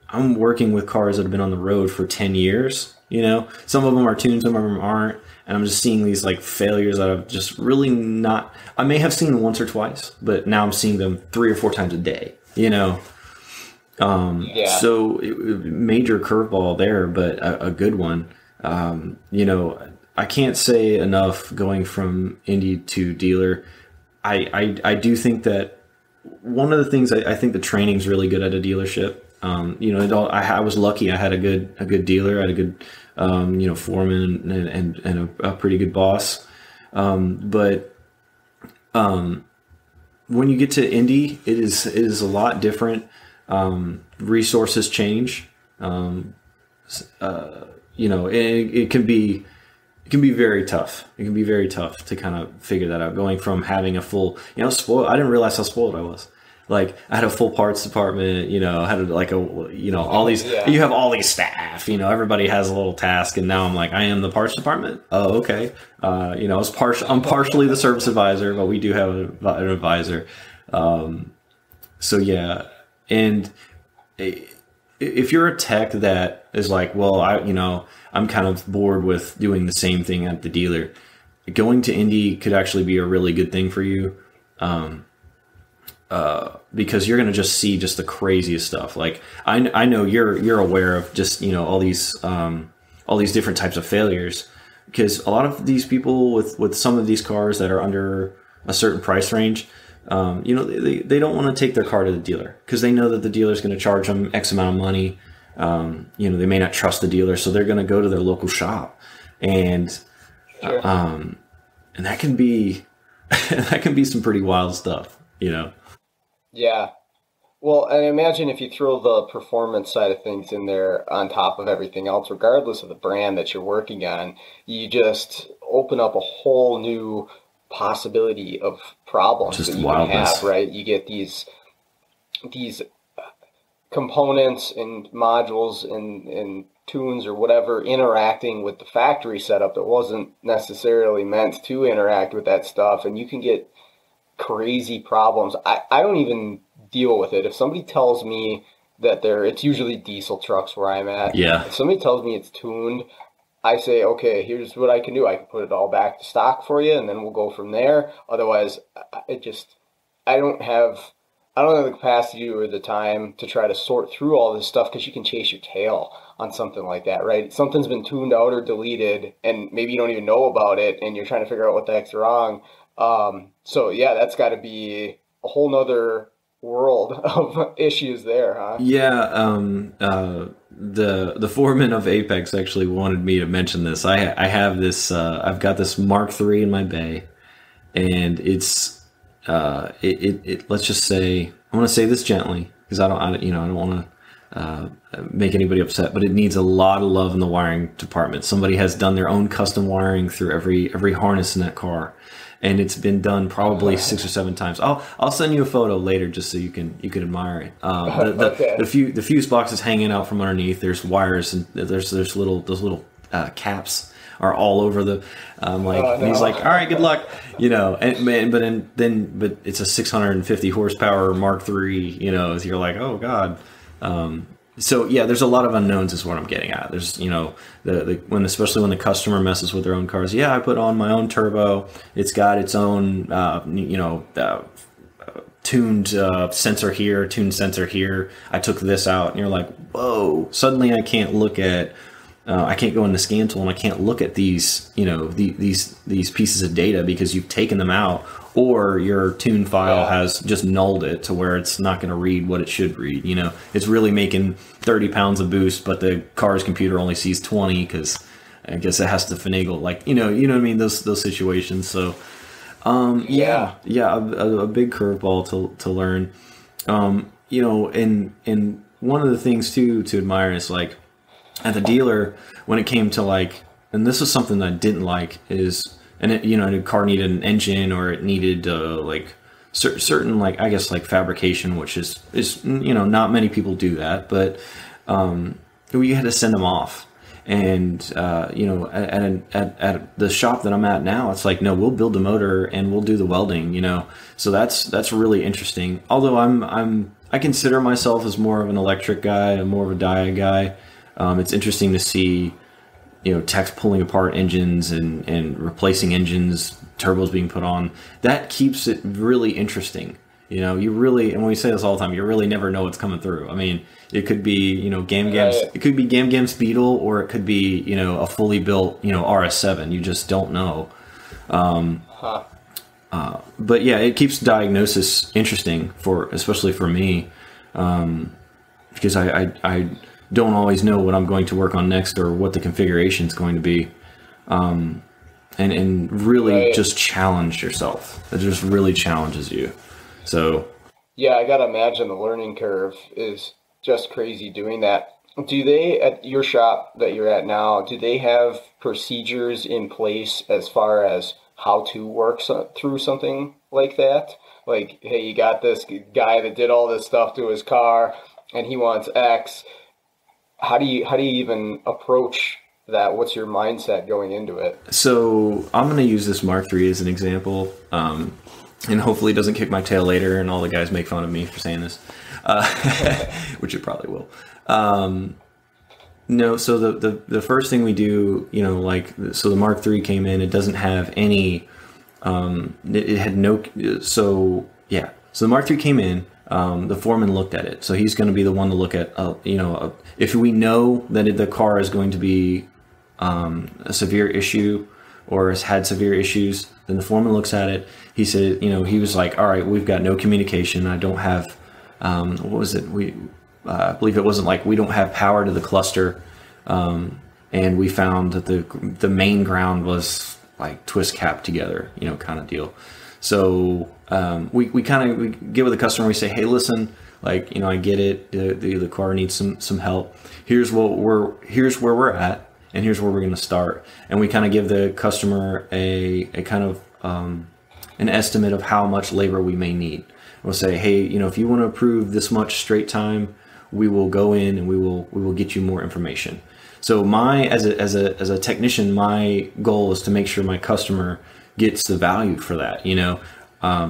I'm working with cars that have been on the road for 10 years. You know, some of them are tuned, some of them aren't. And I'm just seeing these like failures that I've just really not, I may have seen once or twice, but now I'm seeing them 3 or 4 times a day, you know? So major curveball there, but a good one. You know, I can't say enough going from Indy to dealer. I do think that one of the things I think the training's really good at a dealership. You know, I was lucky. I had a good dealer. I had a good, you know, foreman and a pretty good boss. But when you get to Indy, it is a lot different. Resources change. You know, it can be very tough. It can be very tough to kind of figure that out. Going from having a full, you know, spoiled. I didn't realize how spoiled I was. Like I had a full parts department, you know, I had all these, you have all these staff, you know, everybody has a little task. And now I'm like, I am the parts department. Oh, okay. You know, I'm partially the service advisor, but we do have an advisor. So yeah. And if you're a tech that is like, well, I'm kind of bored with doing the same thing at the dealer, going to Indy could actually be a really good thing for you. Because you're going to just see just the craziest stuff. Like I know you're aware of just, you know, all these different types of failures, because a lot of these people with some of these cars that are under a certain price range, you know, they don't want to take their car to the dealer because they know that the dealer is going to charge them X amount of money. You know, they may not trust the dealer, so they're going to go to their local shop, and that can be some pretty wild stuff, you know. Yeah. Well, and imagine if you throw the performance side of things in there on top of everything else, regardless of the brand that you're working on, you just open up a whole new possibility of problems Just that you can wildness. have, right? You get these components and modules and tunes or whatever interacting with the factory setup that wasn't necessarily meant to interact with that stuff, and you can get crazy problems. I don't even deal with it. If somebody tells me that it's usually diesel trucks where I'm at. Yeah. If somebody tells me it's tuned, I say, okay, here's what I can do. I can put it all back to stock for you, and then we'll go from there. Otherwise, I don't have the capacity or the time to try to sort through all this stuff, because you can chase your tail on something like that, right? Something's been tuned out or deleted, and maybe you don't even know about it, and you're trying to figure out what the heck's wrong. So yeah, that's got to be a whole nother world of issues there, huh? Yeah, the foreman of Apex actually wanted me to mention this. I have this. I've got this Mark III in my bay, and it's let's just say, I want to say this gently because I don't want to make anybody upset, but it needs a lot of love in the wiring department. Somebody has done their own custom wiring through every harness in that car. And it's been done probably 6 or 7 times. I'll send you a photo later just so you can admire it. Okay. The fuse box is hanging out from underneath. There's wires and there's those little caps are all over the. And he's like, all right, good luck, And man, but it's a 650 horsepower Mark III. So you're like, oh god. So yeah, there's a lot of unknowns is what I'm getting at. There's, especially when the customer messes with their own cars. Yeah, I put on my own turbo. It's got its own, tuned sensor here, tuned sensor here. I took this out, and you're like, whoa! Suddenly, I can't look at. I can't go into scan tool and I can't look at these, these pieces of data because you've taken them out, or your tune file has just nulled it to where it's not going to read what it should read. It's really making 30 pounds of boost, but the car's computer only sees 20 because I guess it has to finagle. Like, you know what I mean? Those situations. So, a big curveball to learn. And one of the things too to admire is like, at the dealer, when it came to like, and this was something that I didn't like is, and it, the car needed an engine or it needed like certain like, I guess like fabrication, which is not many people do that, but we had to send them off. And at the shop that I'm at now, it's like, no, we'll build the motor and we'll do the welding, So that's really interesting. Although I consider myself as more of an electric guy and more of a diode guy. It's interesting to see, techs pulling apart engines and replacing engines, turbos being put on. That keeps it really interesting. You really, and when we say this all the time, you really never know what's coming through. I mean, it could be, it could be Gam Gam's Beetle, or it could be, a fully built, RS7. You just don't know. But yeah, it keeps diagnosis interesting especially for me, because I don't always know what I'm going to work on next or what the configuration is going to be, and really just challenge yourself. It just really challenges you. So yeah, I gotta imagine the learning curve is just crazy doing that. Do they, at your shop that you're at now, do they have procedures in place as far as how to work through something like that? Like, hey, you got this guy that did all this stuff to his car and he wants X. How do you even approach that? What's your mindset going into it? So I'm going to use this Mark III as an example, and hopefully it doesn't kick my tail later and all the guys make fun of me for saying this, which it probably will. No, so the first thing we do, so the Mark III came in, it doesn't have any, it had no, so the Mark III came in. The foreman looked at it, so he's going to be the one to look at. If we know that the car is going to be a severe issue or has had severe issues, then the foreman looks at it. He said, he was like, "All right, we've got no communication. I don't have what was it? I believe it wasn't like we don't have power to the cluster, and we found that the main ground was like twist cap together, kind of deal." So we get with the customer. We say, hey, listen, Like, I get it. The car needs some help. Here's where we're at, and here's where we're going to start. And we kind of give the customer a kind of an estimate of how much labor we may need. We'll say, hey, if you want to approve this much straight time, we will go in and we will get you more information. So as a technician, my goal is to make sure my customer gets the value for that.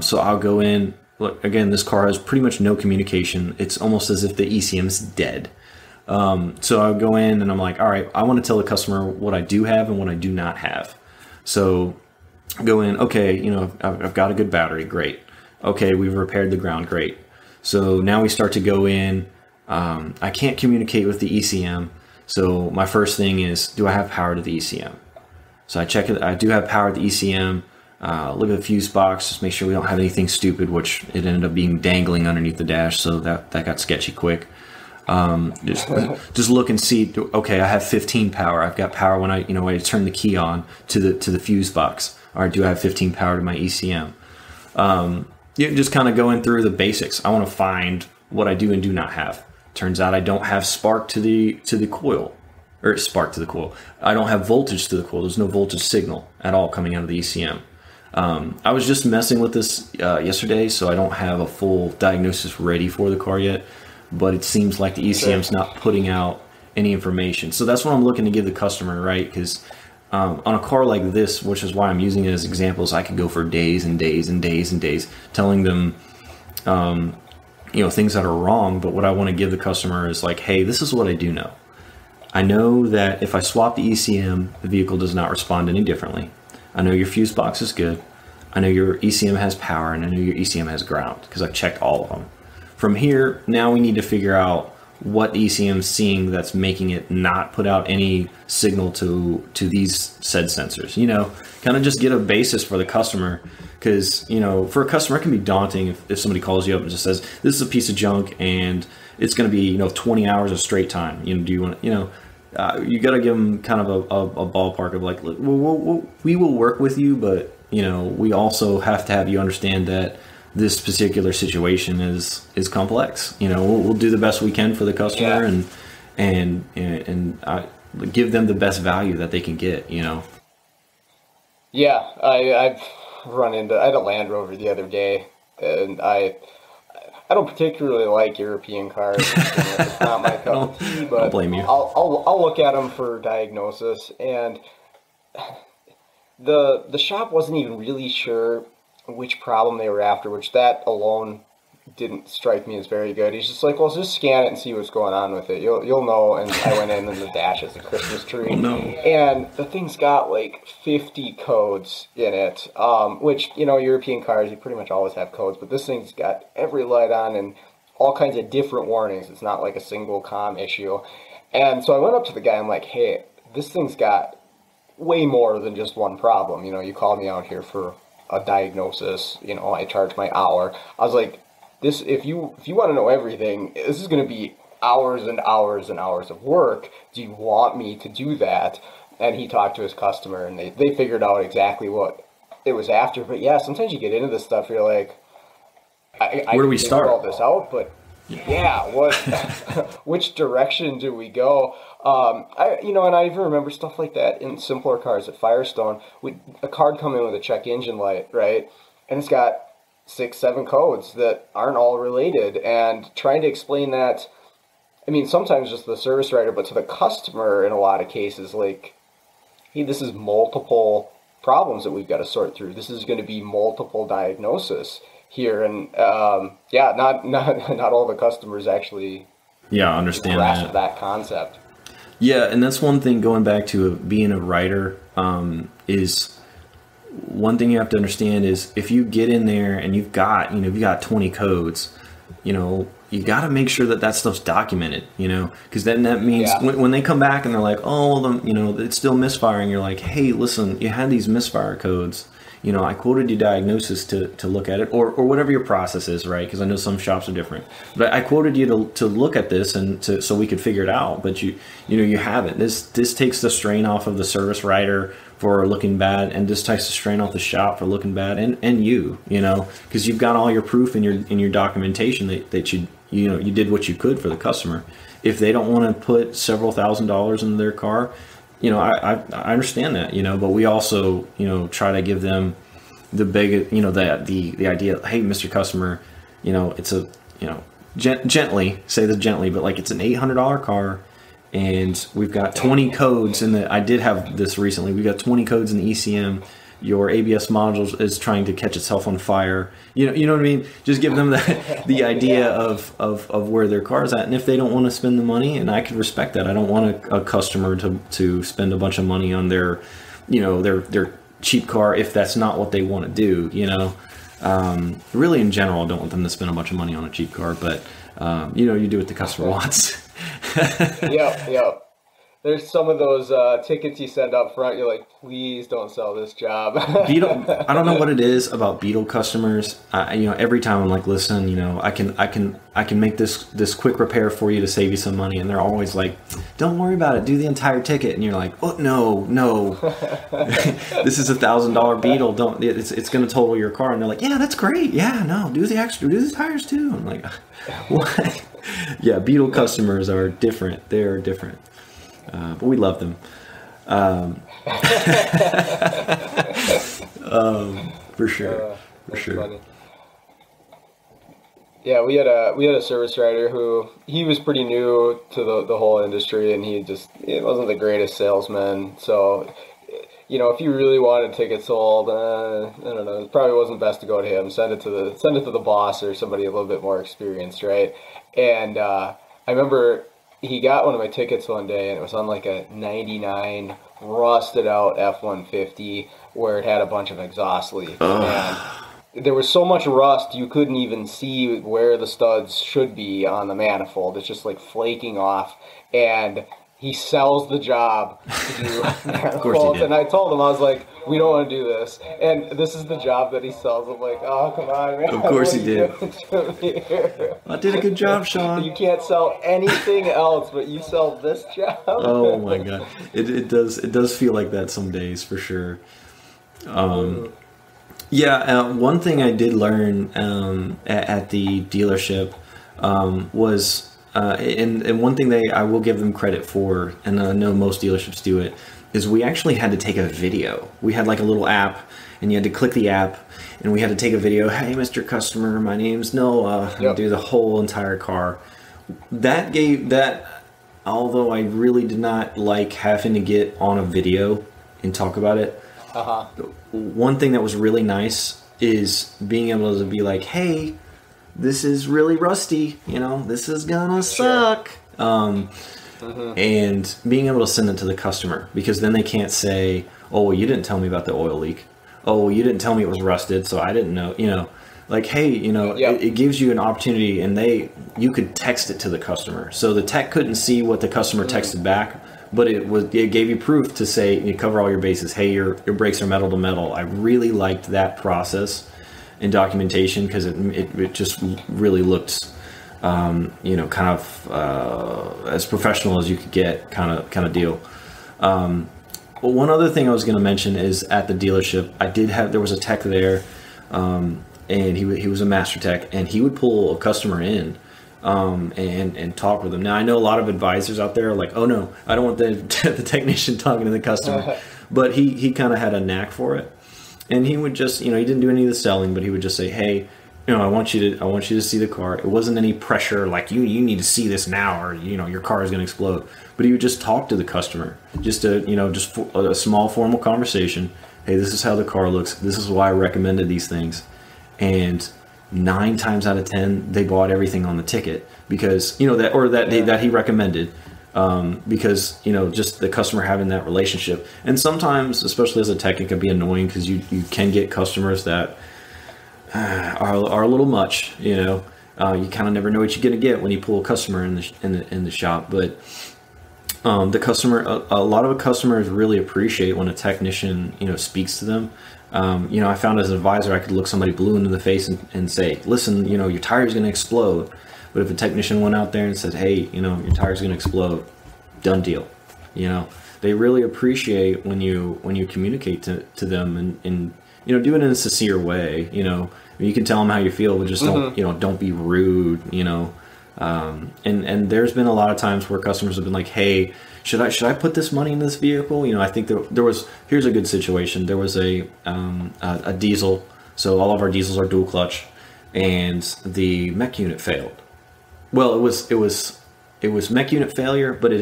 So I'll go in. Look, again, this car has pretty much no communication. It's almost as if the ECM is dead. So I'll go in and I'm like, all right, I want to tell the customer what I do have and what I do not have. So I go in, okay, I've got a good battery, great. Okay, we've repaired the ground, great. So now we start to go in. I can't communicate with the ECM. So my first thing is, do I have power to the ECM? So I check it. I do have power to the ECM. Look at the fuse box, just make sure we don't have anything stupid, which it ended up being dangling underneath the dash. So that got sketchy quick. Just look and see, okay, I have 15 power. I've got power when I turn the key on to the fuse box. All right, do I have 15 power to my ECM? You just kind of going through the basics. I want to find what I do and do not have. Turns out I don't have spark to the coil, or spark to the coil. I don't have voltage to the coil. There's no voltage signal at all coming out of the ECM. I was just messing with this yesterday, so I don't have a full diagnosis ready for the car yet, but it seems like the ECM's not putting out any information. So that's what I'm looking to give the customer, right? Because on a car like this, which is why I'm using it as examples, I could go for days and days and days and days telling them things that are wrong. But what I want to give the customer is like, hey, this is what I do know. I know that if I swap the ECM, the vehicle does not respond any differently. I know your fuse box is good. I know your ECM has power, and I know your ECM has ground because I've checked all of them. From here, now we need to figure out what the ECM is seeing that's making it not put out any signal to these said sensors. Kind of just get a basis for the customer, because for a customer it can be daunting if somebody calls you up and just says, this is a piece of junk and it's going to be 20 hours of straight time. Do you want you got to give them kind of a ballpark of like, we will work with you, but we also have to have you understand that this particular situation is complex. We'll do the best we can for the customer, and give them the best value that they can get. Yeah, I've run into. I had a Land Rover the other day, and I don't particularly like European cars. It's not my cup of tea, but don't blame you. I'll look at them for diagnosis, and the shop wasn't even really sure which problem they were after, which that alone didn't strike me as very good. He's just like, well, just scan it and see what's going on with it. You'll know. And I went in and the dash is a Christmas tree. Oh, no. And the thing's got like 50 codes in it, which, European cars, you pretty much always have codes, but this thing's got every light on and all kinds of different warnings. It's not like a single comm issue. And so I went up to the guy, I'm like, hey, this thing's got way more than just one problem. You called me out here for a diagnosis, I charge my hour. I was like, this, if you want to know everything, this is going to be hours and hours and hours of work. Do you want me to do that? And he talked to his customer, and they figured out exactly what it was after. But yeah, sometimes you get into this stuff, you're like, where do we start all this out? But yeah, what, which direction do we go? And I even remember stuff like that in simpler cars at Firestone, with a card come in with a check engine light, right? And it's got 6-7 codes that aren't all related, and trying to explain that, sometimes just the service writer, but to the customer in a lot of cases, like, hey, this is multiple problems that we've got to sort through. This is going to be multiple diagnosis here, and not all the customers actually understand grasp that concept. Yeah, and that's one thing, going back to being a writer, is one thing you have to understand is if you get in there and you've got 20 codes, you got to make sure that stuff's documented, because then that means when they come back and they're like, oh, well, it's still misfiring. You're like, hey, listen, you had these misfire codes. I quoted your diagnosis to look at it, or whatever your process is, right? Because I know some shops are different. But I quoted you to look at this and so we could figure it out. But you haven't. This takes the strain off of the service writer for looking bad, and this takes the strain off the shop for looking bad, and because you've got all your proof in your documentation that you did what you could for the customer. If they don't want to put several $1,000s into their car, I understand that, but we also, try to give them the big, the idea, hey, Mr. Customer, it's a, gently, say this gently, but like it's an $800 car, and we've got 20 codes in the, I did have this recently, we've got 20 codes in the ECM. Your ABS module is trying to catch itself on fire. You know what I mean? Just give them the idea of where their car's at. And if they don't want to spend the money, and I can respect that. I don't want a customer to spend a bunch of money on their cheap car if that's not what they want to do, really in general, I don't want them to spend a bunch of money on a cheap car, but you do what the customer wants. Yeah. There's some of those tickets you send up front. You're like, please don't sell this job. Beetle, I don't know what it is about Beetle customers. Every time I'm like, listen, I can make this quick repair for you to save you some money, and they're always like, don't worry about it, do the entire ticket. And you're like, oh no, this is $1,000 Beetle. It's going to total your car. And they're like, yeah, that's great. Yeah, no, do the extra, do the tires too. I'm like, what? Yeah, Beetle customers are different. They're different. But we love them. For sure. Funny. Yeah, we had a service writer who, he was pretty new to the whole industry, and he wasn't the greatest salesman. So, if you really wanted tickets sold, I don't know, it probably wasn't best to go to him. Send it to the boss or somebody a little bit more experienced, right? And I remember he got one of my tickets one day, and it was on like a 99 rusted out F-150 where it had a bunch of exhaust leaks. And there was so much rust you couldn't even see where the studs should be on the manifold. It's just like flaking off. And he sells the job to do manifolds. And I told him, I was like, we don't want to do this. And this is the job that he sells. I'm like, oh, come on, man. Of course he did. I did a good job, Sean. You can't sell anything else, but you sell this job. Oh my God. It does feel like that some days, for sure. One thing I did learn at the dealership was, and one thing I will give them credit for, and I know most dealerships do it, is we actually had to take a video. We had like a little app, and you had to click the app, and we had to take a video. Hey, Mr. Customer, my name's Noah. Yep. Do the whole entire car. That, although I really did not like having to get on a video and talk about it, one thing that was really nice is being able to be like, hey, this is really rusty, this is gonna suck. And being able to send it to the customer, because then they can't say, oh, well, you didn't tell me about the oil leak. Oh, well, you didn't tell me it was rusted, so I didn't know, like, hey, it gives you an opportunity, and you could text it to the customer. So the tech couldn't see what the customer texted back, but it gave you proof to say, you cover all your bases. Hey, your brakes are metal to metal. I really liked that process in documentation, because it just really looked, kind of as professional as you could get, kind of deal. But one other thing I was going to mention is at the dealership, there was a tech there, and he was a master tech, and he would pull a customer in, and talk with them. Now I know a lot of advisors out there are like, oh no, I don't want the technician talking to the customer, but he kind of had a knack for it. And he would just, he didn't do any of the selling, but he would just say, hey, I want you to see the car. It wasn't any pressure like you need to see this now, or your car is going to explode. But he would just talk to the customer, just a small formal conversation. Hey, this is how the car looks. This is why I recommended these things. And 9 times out of 10, they bought everything on the ticket because that he recommended. Because just the customer having that relationship, and sometimes, especially as a tech, it can be annoying because you can get customers that are a little much. You kind of never know what you're gonna get when you pull a customer in the shop. But the customer, a lot of customers really appreciate when a technician speaks to them. I found as an advisor, I could look somebody blue into the face and say, listen, your tire's gonna explode. But if a technician went out there and said, hey, your tire's going to explode, done deal. They really appreciate when you communicate to them and do it in a sincere way. You can tell them how you feel, but just don't be rude. And there's been a lot of times where customers have been like, hey, should I put this money in this vehicle? I think there was, here's a good situation. There was a diesel. So all of our diesels are dual clutch, and the mech unit failed. Well, it was mech unit failure, but it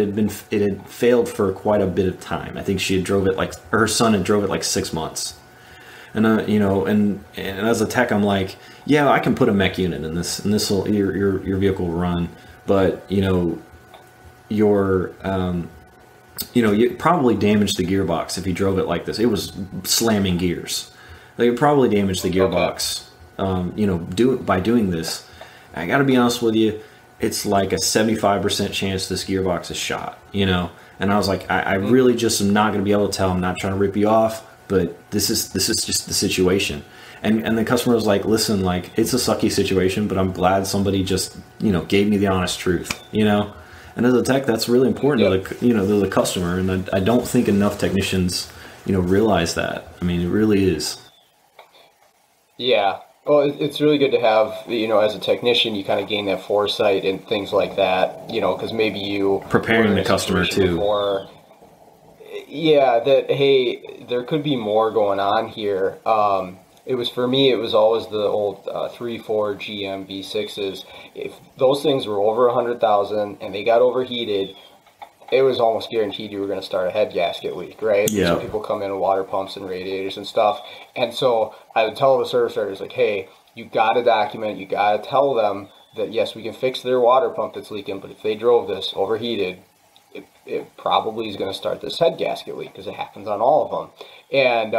had failed for quite a bit of time. I think she had drove it her son had drove it like 6 months. And and as a tech, I'm like, yeah, I can put a mech unit in this, and this will your vehicle will run, but you probably damaged the gearbox if you drove it like this. It was slamming gears. Like, it probably damaged the gearbox. By doing this. I got to be honest with you, it's like a 75% chance this gearbox is shot. And I was like, I really just am not going to be able to tell. I'm not trying to rip you off, but this is just the situation. And the customer was like, listen, like, it's a sucky situation, but I'm glad somebody just, gave me the honest truth, And as a tech, that's really important to the customer. And I don't think enough technicians, realize that. I mean, it really is. Yeah. Well, it's really good to have, as a technician, you kind of gain that foresight and things like that, because maybe you preparing the customer too. Before, that, hey, there could be more going on here. For me, it was always the old 3.4 GM V6s. If those things were over 100,000 and they got overheated, it was almost guaranteed you were going to start a head gasket leak, right? Yeah. So people come in with water pumps and radiators and stuff. And so I would tell the service starters, like, hey, you got to document, you got to tell them that, yes, we can fix their water pump that's leaking, but if they drove this overheated, it probably is going to start this head gasket leak, because it happens on all of them. And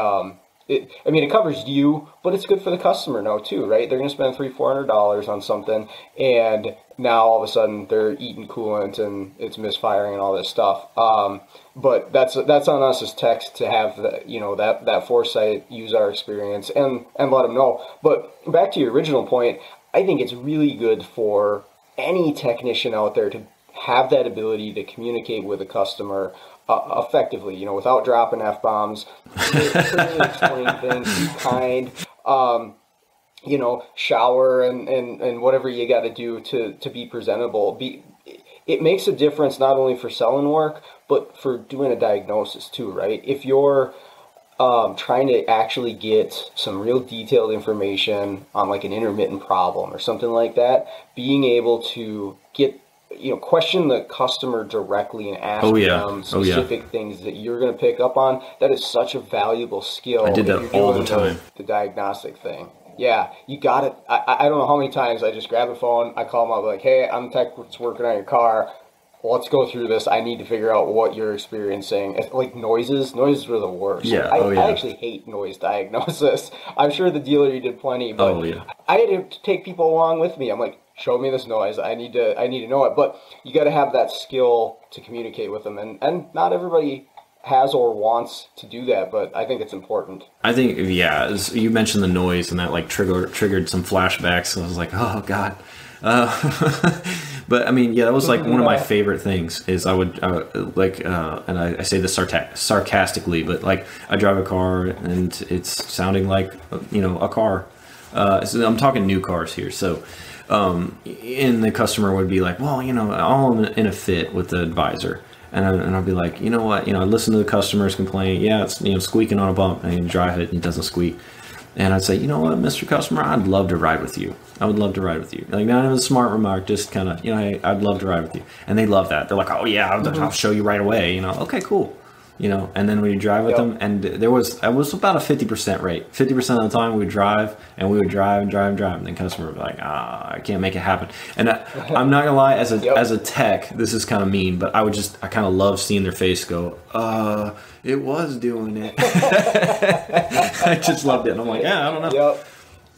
it covers you, but it's good for the customer now too, right? They're going to spend $300-400 on something, and now all of a sudden they're eating coolant and it's misfiring and all this stuff. But that's on us as techs to have that foresight, use our experience, and let them know. But back to your original point, I think it's really good for any technician out there to have that ability to communicate with a customer effectively, without dropping F-bombs, clearly explain things, be kind, shower and whatever you got to do to be presentable. It makes a difference not only for selling work, but for doing a diagnosis too, right? If you're trying to actually get some real detailed information on like an intermittent problem or something like that, being able to get question the customer directly and ask them specific things that you're going to pick up on. That is such a valuable skill. I did that all the time. The diagnostic thing. Yeah, you got it. I don't know how many times I just grab the phone, I call them up, like, hey, I'm the tech that's working on your car. Let's go through this. I need to figure out what you're experiencing. Like noises were the worst. Yeah. I actually hate noise diagnosis. I'm sure the dealer, you did plenty, but I had to take people along with me. I'm like, show me this noise. I need to know it. But you got to have that skill to communicate with them, and not everybody has or wants to do that, but I think it's important. I think, you mentioned the noise, and that like triggered some flashbacks. So I was like, oh God. But I mean, that was like one of my favorite things is I would and I say this sarcastically, but like I drive a car and it's sounding like, a car. So I'm talking new cars here. So, and the customer would be like, well, I'm in a fit with the advisor. And I'll be like, you know what? I listen to the customer's complaint. Yeah, it's squeaking on a bump, and you drive it and it doesn't squeak. And I'd say, you know what, Mr. Customer, I'd love to ride with you. I would love to ride with you. Like, not even a smart remark, just kind of, hey, I'd love to ride with you. And they love that. They're like, oh yeah, I'll show you right away. Okay, cool. And then we would drive with them, and it was about a 50% rate. 50% of the time we would drive, and we would drive, and then customer would be like, I can't make it happen. And I'm not gonna lie, as a tech, this is kind of mean, but I kind of love seeing their face go, it was doing it. I just loved it, and I'm like, I don't know. Yep.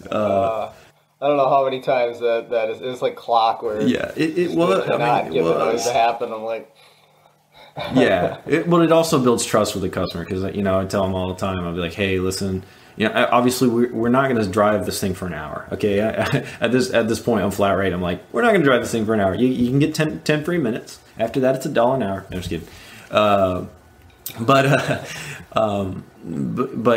I don't know how many times that is. It's like clockwork. Yeah, it was. Not give the noise to happen. I'm like. It also builds trust with the customer, because I tell them all the time, I'll be like, hey, listen, obviously we're not going to drive this thing for an hour, okay? At this point on flat rate, I'm like, we're not going to drive this thing for an hour. You can get 10 free minutes. After that, it's $1 an hour. No, just kidding. But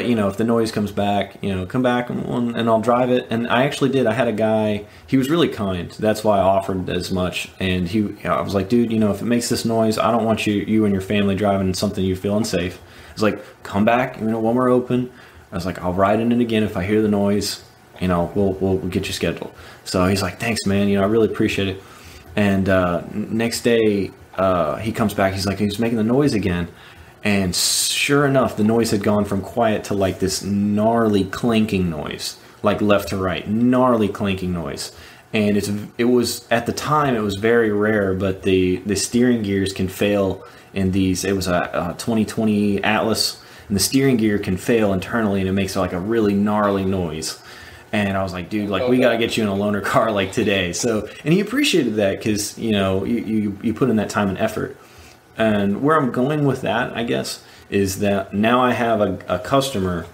you know, if the noise comes back, you know, come back and I'll drive it. And I actually did. I had a guy. He was really kind. That's why I offered as much. And I was like, dude, you know, if it makes this noise, I don't want you and your family driving in something you feel unsafe. It's like, come back, you know, when we're open. I was like, I'll ride in it again if I hear the noise. You know, we'll get you scheduled. So he's like, thanks, man. You know, I really appreciate it. And next day, he comes back. He's like, he's making the noise again. And sure enough, the noise had gone from quiet to like this gnarly clanking noise, like left to right, gnarly clanking noise. And it was at the time, it was very rare, but the steering gears can fail in these. It was a 2020 Atlas, and the steering gear can fail internally, and it makes like a really gnarly noise. And I was like, dude, like we got to get you in a loaner car like today. So, and he appreciated that because, you know, you put in that time and effort. And where I'm going with that, I guess, is that now I have a customer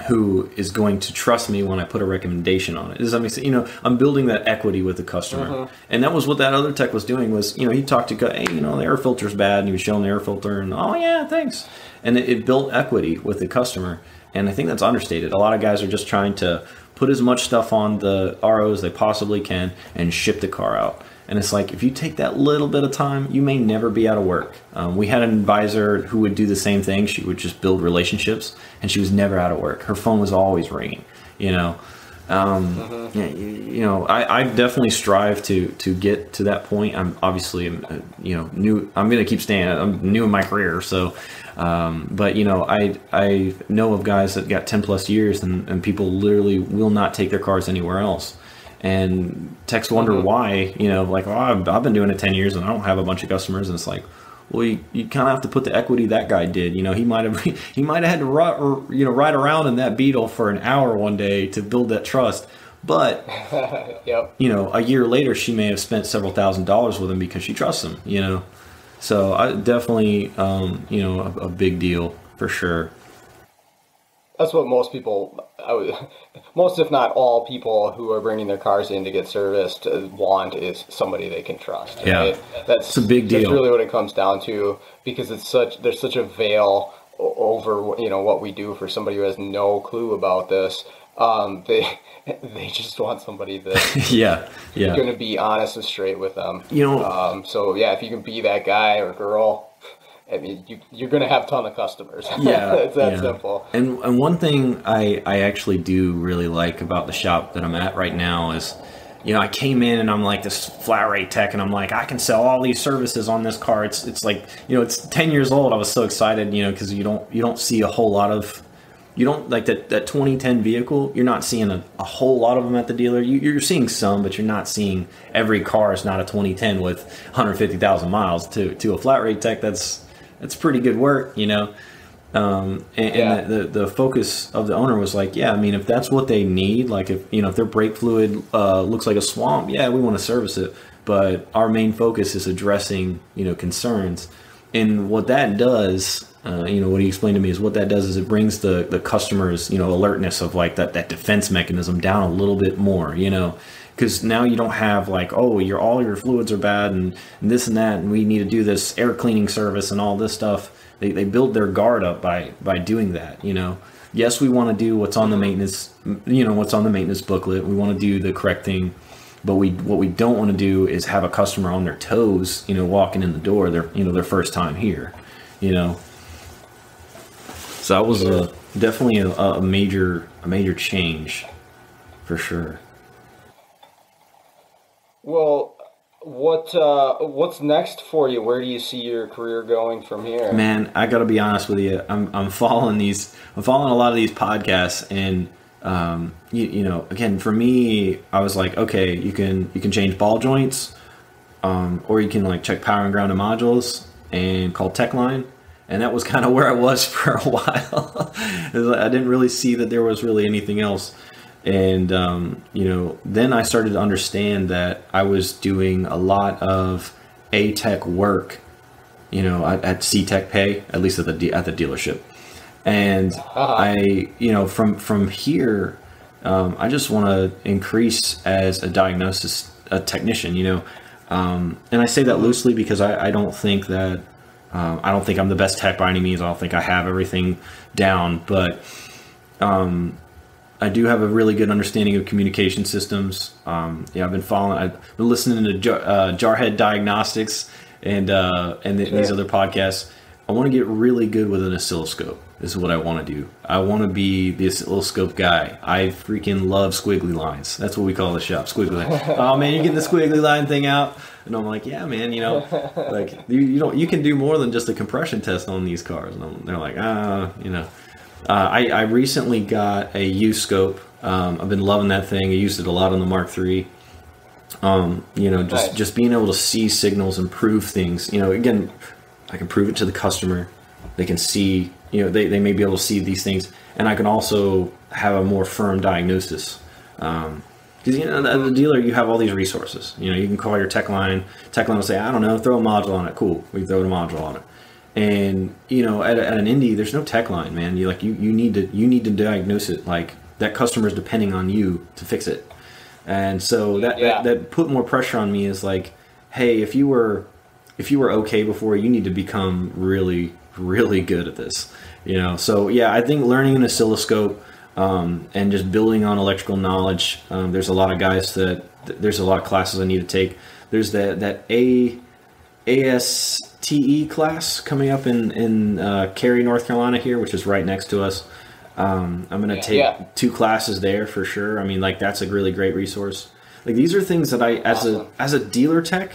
who is going to trust me when I put a recommendation on it. Does that make sense? You know, I'm building that equity with the customer. And that was what that other tech was doing was, you know, he talked to, hey, you know, the air filter's bad. And he was showing the air filter and, oh, yeah, thanks. And it built equity with the customer. And I think that's understated. A lot of guys are just trying to put as much stuff on the RO as they possibly can and ship the car out. And it's like, if you take that little bit of time, you may never be out of work. We had an advisor who would do the same thing. She would just build relationships, and she was never out of work. Her phone was always ringing, you know. You know, I definitely strive to get to that point. I'm obviously, you know, new. I'm going to keep staying. I'm new in my career. So, but, you know, I know of guys that got 10 plus years and people literally will not take their cars anywhere else. And techs wonder why, you know, like, oh, I've been doing it 10 years and I don't have a bunch of customers. And it's like, well, you kind of have to put the equity that guy did. You know, he might have had to ride around in that Beetle for an hour one day to build that trust. But, yep. You know, a year later, she may have spent several $1,000s with him because she trusts him, you know. So I definitely, you know, a big deal for sure. That's what most people, most if not all people who are bringing their cars in to get serviced want is somebody they can trust. Right? Yeah, that's a big deal. That's really what it comes down to, because there's such a veil over, you know, what we do for somebody who has no clue about this. They just want somebody that's going to be honest and straight with them. You know, so yeah, if you can be that guy or girl, I mean, you're going to have a ton of customers. Yeah, it's that simple. And one thing I actually do really like about the shop that I'm at right now is, you know, I came in and I'm like this flat rate tech, and I'm like, I can sell all these services on this car. It's like, you know, it's 10 years old. I was so excited, you know, because you don't see a whole lot of, you don't like that 2010 vehicle. You're not seeing a whole lot of them at the dealer. You're seeing some, but you're not seeing every car is not a 2010 with 150,000 miles. To a flat rate tech, that's pretty good work, you know. And the focus of the owner was like, yeah, I mean, if that's what they need, like if their brake fluid looks like a swamp, yeah, we want to service it. But our main focus is addressing, you know, concerns. And what that does, you know, what he explained to me is what that does is it brings the customer's, you know, alertness of like that defense mechanism down a little bit more, you know. Because now you don't have like, oh, all your fluids are bad and this and that, and we need to do this air cleaning service and all this stuff. They build their guard up by doing that, you know. Yes, we want to do what's on the maintenance, you know, what's on the maintenance booklet. We want to do the correct thing, but what we don't want to do is have a customer on their toes, you know, walking in the door, their first time here, you know. So that was definitely a major change, for sure. Well, what's next for you? Where do you see your career going from here? Man, I got to be honest with you. I'm following a lot of these podcasts, and you know, again, for me, I was like, okay, you can change ball joints, or you can like check power and ground and modules and call Techline. And that was kind of where I was for a while. I didn't really see that there was really anything else. And, you know, then I started to understand that I was doing a lot of A-Tech work, you know, at C-Tech Pay, at least at the dealership. And I, you know, from here, I just want to increase as a technician, you know. And I say that loosely because I don't think that I don't think I'm the best tech by any means. I don't think I have everything down, but I do have a really good understanding of communication systems. I've been listening to Jarhead Diagnostics and these other podcasts. I want to get really good with an oscilloscope. Is what I want to do. I want to be the oscilloscope guy. I freaking love squiggly lines. That's what we call the shop, squiggly line. Oh man, you get the squiggly line thing out, and I'm like, yeah, man, like you can do more than just a compression test on these cars. And they're like, I recently got a U scope. I've been loving that thing. I used it a lot on the Mark III. Just being able to see signals and prove things. Again, I can prove it to the customer. They can see. They may be able to see these things, and I can also have a more firm diagnosis. Because as a dealer, you have all these resources. You can call your tech line. Tech line will say, I don't know, throw a module on it. Cool, we throw a module on it. And at an Indy, there's no tech line, man. You need to diagnose it. Like that customer is depending on you to fix it. And so that put more pressure on me. Is like, hey, if you were okay before, you need to become really, really good at this. So yeah, I think learning an oscilloscope and just building on electrical knowledge. There's a lot of guys there's a lot of classes I need to take. There's that ASTE class coming up in Cary, North Carolina here, which is right next to us. I'm going to take 2 classes there for sure. I mean, like that's a really great resource. Like these are things that I, as a dealer tech,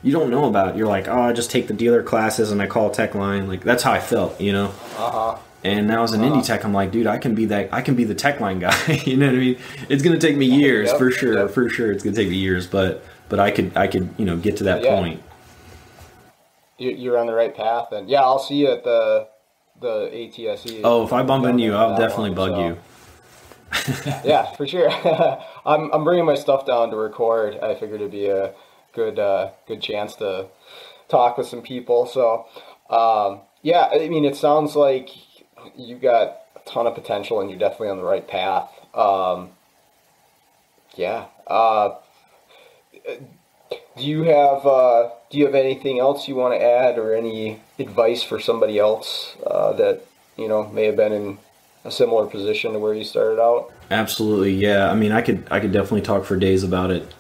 you don't know about. You're like, oh, I just take the dealer classes and I call tech line. Like that's how I felt, And now as an Indy tech, I'm like, dude, I can be the tech line guy. You know what I mean? It's going to take me years for sure. For sure. It's going to take me years, but I could, get to that point. You're on the right path, and I'll see you at the ATSE. Oh, if I bump into you, I'll definitely bug you. Yeah, for sure. I'm bringing my stuff down to record. I figured it'd be a good chance to talk with some people. So, I mean, it sounds like you got a ton of potential and you're definitely on the right path. Do you have anything else you want to add or any advice for somebody else that, may have been in a similar position to where you started out? Absolutely. Yeah. I mean, I could definitely talk for days about it.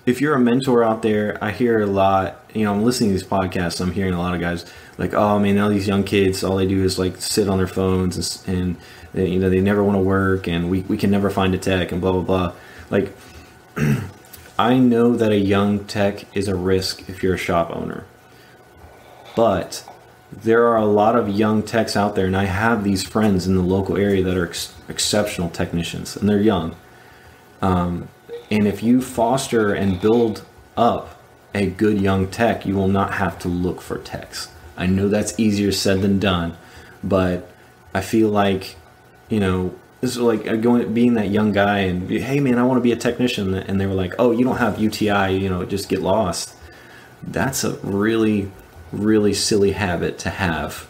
If you're a mentor out there, I hear a lot, I'm listening to these podcasts, I'm hearing a lot of guys like, oh man, now these young kids, all they do is like sit on their phones and they never want to work and we can never find a tech and blah, blah, blah. Like, I know that a young tech is a risk if you're a shop owner, but there are a lot of young techs out there, and I have these friends in the local area that are exceptional technicians, and they're young. And if you foster and build up a good young tech, you will not have to look for techs. I know that's easier said than done, but I feel like, this is like being that young guy and, hey man, I want to be a technician. And they were like, oh, you don't have UTI, just get lost. That's a really, really silly habit to have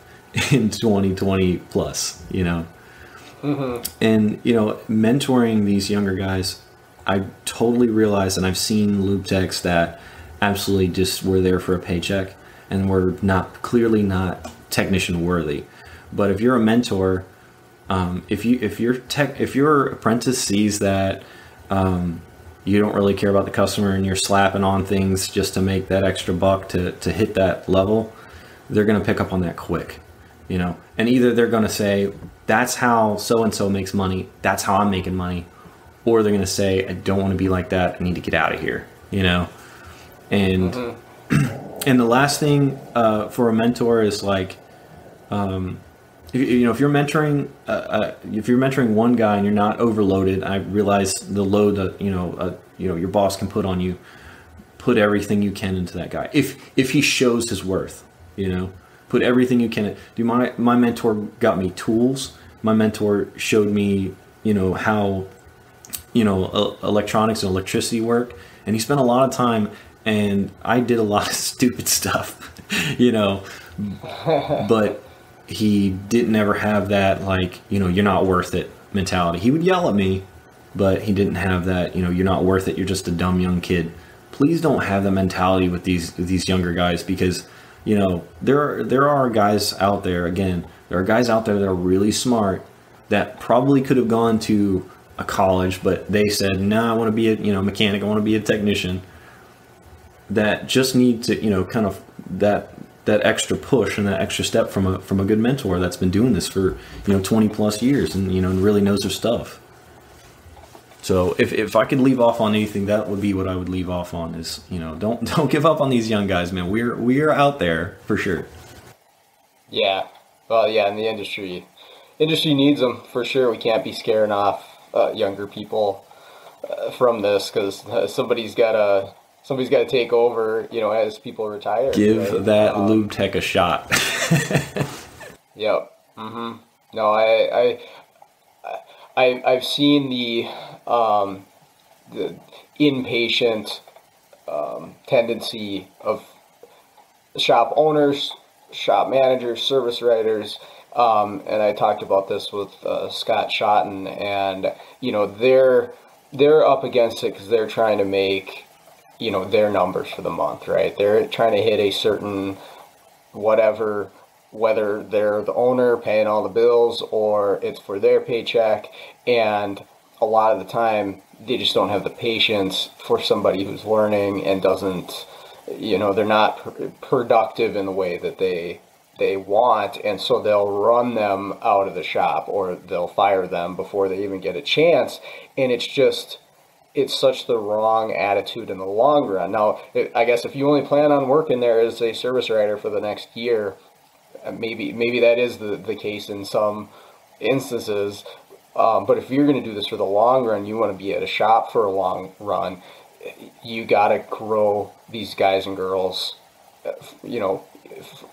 in 2020 plus, Mm-hmm. And, mentoring these younger guys, I totally realize, and I've seen loop techs that absolutely just were there for a paycheck and were clearly not technician worthy. But if you're a mentor, if your apprentice sees that you don't really care about the customer and you're slapping on things just to make that extra buck to hit that level, they're going to pick up on that quick, and either they're going to say, that's how so-and-so makes money, that's how I'm making money, or they're going to say, I don't want to be like that, I need to get out of here, and and the last thing for a mentor is like, if you're mentoring one guy and you're not overloaded, I realize the load that your boss can put on you. Put everything you can into that guy. If he shows his worth, put everything you can. My mentor got me tools. My mentor showed me how electronics and electricity work, and he spent a lot of time. And I did a lot of stupid stuff, but he didn't ever have that, like, you're not worth it mentality. He would yell at me, but he didn't have that, you're not worth it, you're just a dumb young kid. Please don't have the mentality with these younger guys, because there are guys out there, again, there are guys out there that are really smart that probably could have gone to a college, but they said, no, I want to be a mechanic, I want to be a technician, that just need to, kind of that extra push and that extra step from a good mentor that's been doing this for 20 plus years and really knows their stuff. So if I could leave off on anything, that would be what I would leave off on is, don't give up on these young guys, man. We're out there for sure. Yeah. Well, yeah, and the industry needs them for sure. We can't be scaring off younger people from this, because somebody's got to take over, as people retire. Give right? that lube tech a shot. Yep. Mm-hmm. No, I've seen the impatient tendency of shop owners, shop managers, service writers, and I talked about this with Scott Schotten, and they're up against it because they're trying to make their numbers for the month, right? They're trying to hit a certain whatever, whether they're the owner paying all the bills or it's for their paycheck, and a lot of the time they just don't have the patience for somebody who's learning and doesn't, they're not productive in the way that they want, and so they'll run them out of the shop or they'll fire them before they even get a chance, and it's such the wrong attitude in the long run. Now, I guess if you only plan on working there as a service writer for the next year, maybe that is the case in some instances, but if you're going to do this for the long run, you want to be at a shop for a long run, you got to grow these guys and girls,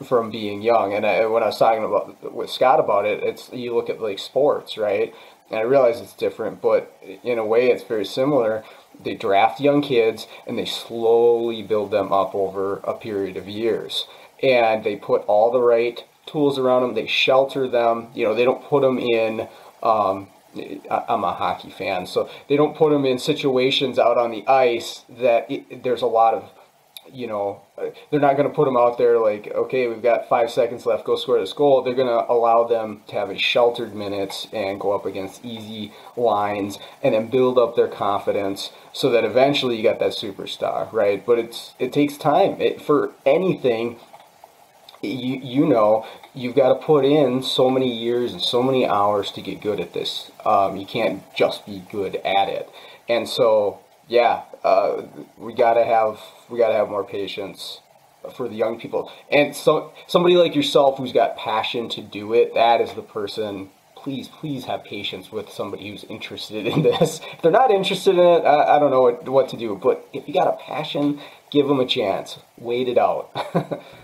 from being young. And when I was talking with Scott about it, it's, you look at like sports, right? And I realize it's different, but in a way it's very similar. They draft young kids and they slowly build them up over a period of years. And they put all the right tools around them. They shelter them. They don't put them in, I'm a hockey fan, so they don't put them in situations out on the ice that there's a lot of, they're not going to put them out there like, okay, we've got 5 seconds left, go score this goal. They're going to allow them to have a sheltered minutes and go up against easy lines and then build up their confidence so that eventually you got that superstar, right? But it takes time. For anything, you've got to put in so many years and so many hours to get good at this. You can't just be good at it. And so, yeah, we gotta have more patience for the young people. And so somebody like yourself who's got passion to do it, that is the person. Please have patience with somebody who's interested in this. If they're not interested in it, I don't know what to do. But if you got a passion, give them a chance. Wait it out.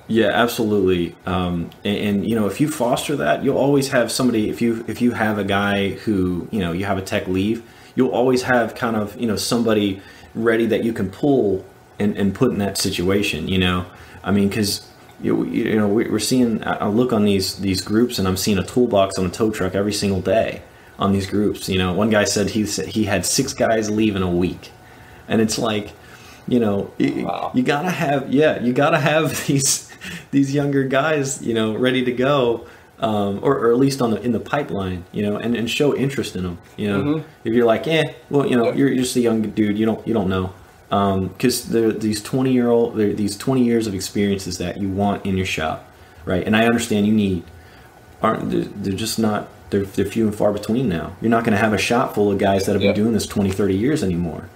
Yeah, absolutely. And if you foster that, you'll always have somebody. If you have a guy who you have a tech leave, you'll always have kind of somebody ready that you can pull and put in that situation. I mean, because we're seeing. I look on these groups and I'm seeing a toolbox on a tow truck every single day on these groups. One guy said he had 6 guys leave in a week, and it's like. Wow. You gotta have these younger guys, ready to go, or at least in the pipeline, and show interest in them. Mm-hmm. If you're like, you're just a young dude, you don't know, because these 20 years of experiences that you want in your shop, right? And I understand they're just not. They're few and far between now. You're not going to have a shop full of guys that have been doing this 20, 30 years anymore,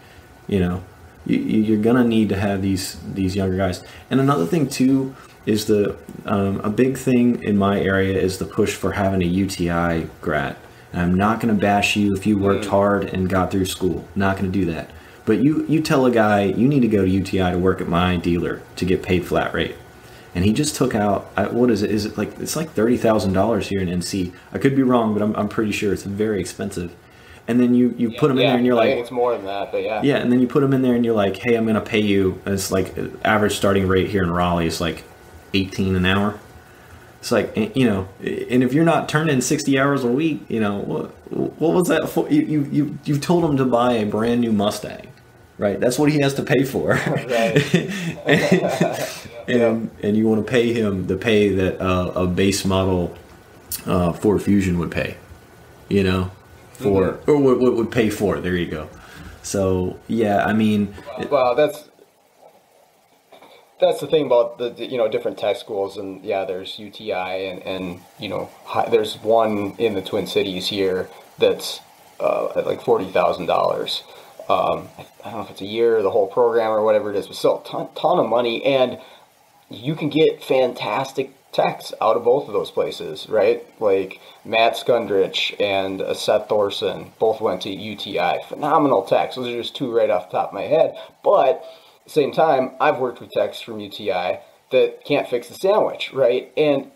You're gonna need to have these younger guys. And another thing too is a big thing in my area is the push for having a UTI grad. And I'm not gonna bash you if you worked hard and got through school. Not gonna do that. But you tell a guy you need to go to UTI to work at my dealer to get paid flat rate. And he just took out, what is it? It's like $30,000 here in NC. I could be wrong, but I'm pretty sure it's very expensive. And then you put them in there and you're like, I think it's more than that, but yeah. Yeah, and then you put them in there and you're like, hey, I'm going to pay you. And it's like average starting rate here in Raleigh is like 18 an hour. It's like, and if you're not turning 60 hours a week, what was that for? You've told them to buy a brand new Mustang, right? That's what he has to pay for. and you want to pay him the pay that a base model Ford Fusion would pay, you know, for or what would pay for. There you go. So yeah, I mean, well, that's the thing about the different tech schools, and yeah, there's UTI and there's one in the Twin Cities here that's at like $40,000. I don't know if it's a year, the whole program or whatever it is, but still a ton of money, and you can get fantastic techs out of both of those places, right? Like Matt Skundrich and Seth Thorson both went to UTI. Phenomenal techs. Those are just two right off the top of my head. But at the same time, I've worked with techs from UTI that can't fix the sandwich, right? And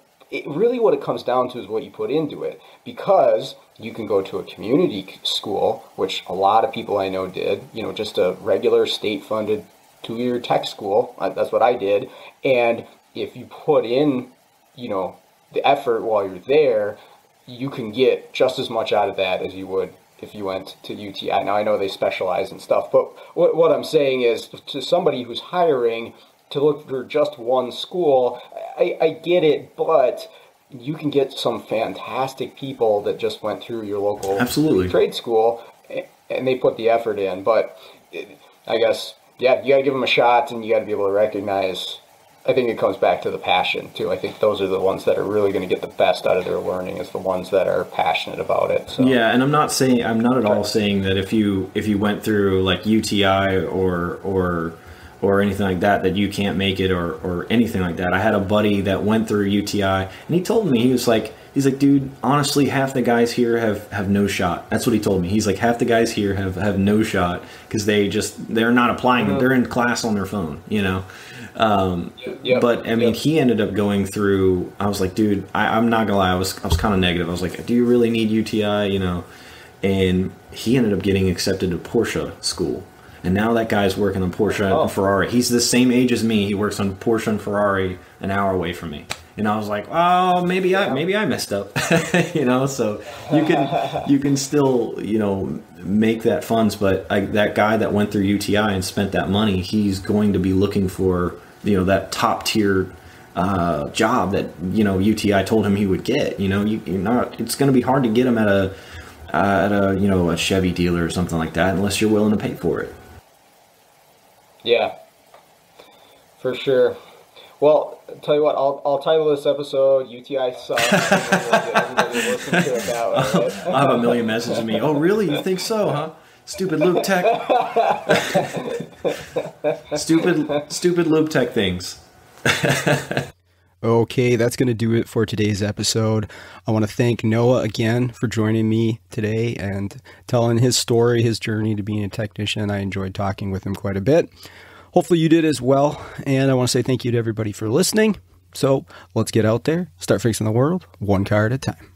really what it comes down to is what you put into it, because you can go to a community school, which a lot of people I know did, just a regular state-funded 2-year tech school. That's what I did. And if you put in, the effort while you're there, you can get just as much out of that as you would if you went to UTI. Now, I know they specialize in stuff, but what I'm saying is, to somebody who's hiring to look for just one school, I get it, but you can get some fantastic people that just went through your local trade school, and they put the effort in. But I guess, yeah, you got to give them a shot, and you got to be able to recognize. I think it comes back to the passion too. I think those are the ones that are really going to get the best out of their learning, is the ones that are passionate about it. So. Yeah, and I'm not at all saying that if you went through like UTI or anything like that you can't make it or anything like that. I had a buddy that went through UTI, and he told me, he's like, dude, honestly, half the guys here have no shot. That's what he told me. He's like, half the guys here have no shot because they're not applying. They're in class on their phone, But I mean, he ended up going through. I was like, dude, I'm not gonna lie. I was kind of negative. I was like, do you really need UTI? And he ended up getting accepted to Porsche school. And now that guy's working on Porsche and Ferrari. He's the same age as me. He works on Porsche and Ferrari an hour away from me. And I was like, oh, maybe I messed up, So you can still make that funds, but that guy that went through UTI and spent that money, he's going to be looking for that top tier job that UTI told him he would get. It's going to be hard to get him at a Chevy dealer or something like that unless you're willing to pay for it. Yeah, for sure. Well, I'll tell you what, I'll title this episode "UTI Sucks." Everybody listen to it that way, right? I'll have a million messages to me. Oh, really? You think so, huh? Stupid Lube Tech. Stupid Lube Tech things. Okay, that's going to do it for today's episode. I want to thank Noah again for joining me today and telling his story, his journey to being a technician. I enjoyed talking with him quite a bit. Hopefully you did as well. And I want to say thank you to everybody for listening. So let's get out there, start fixing the world one car at a time.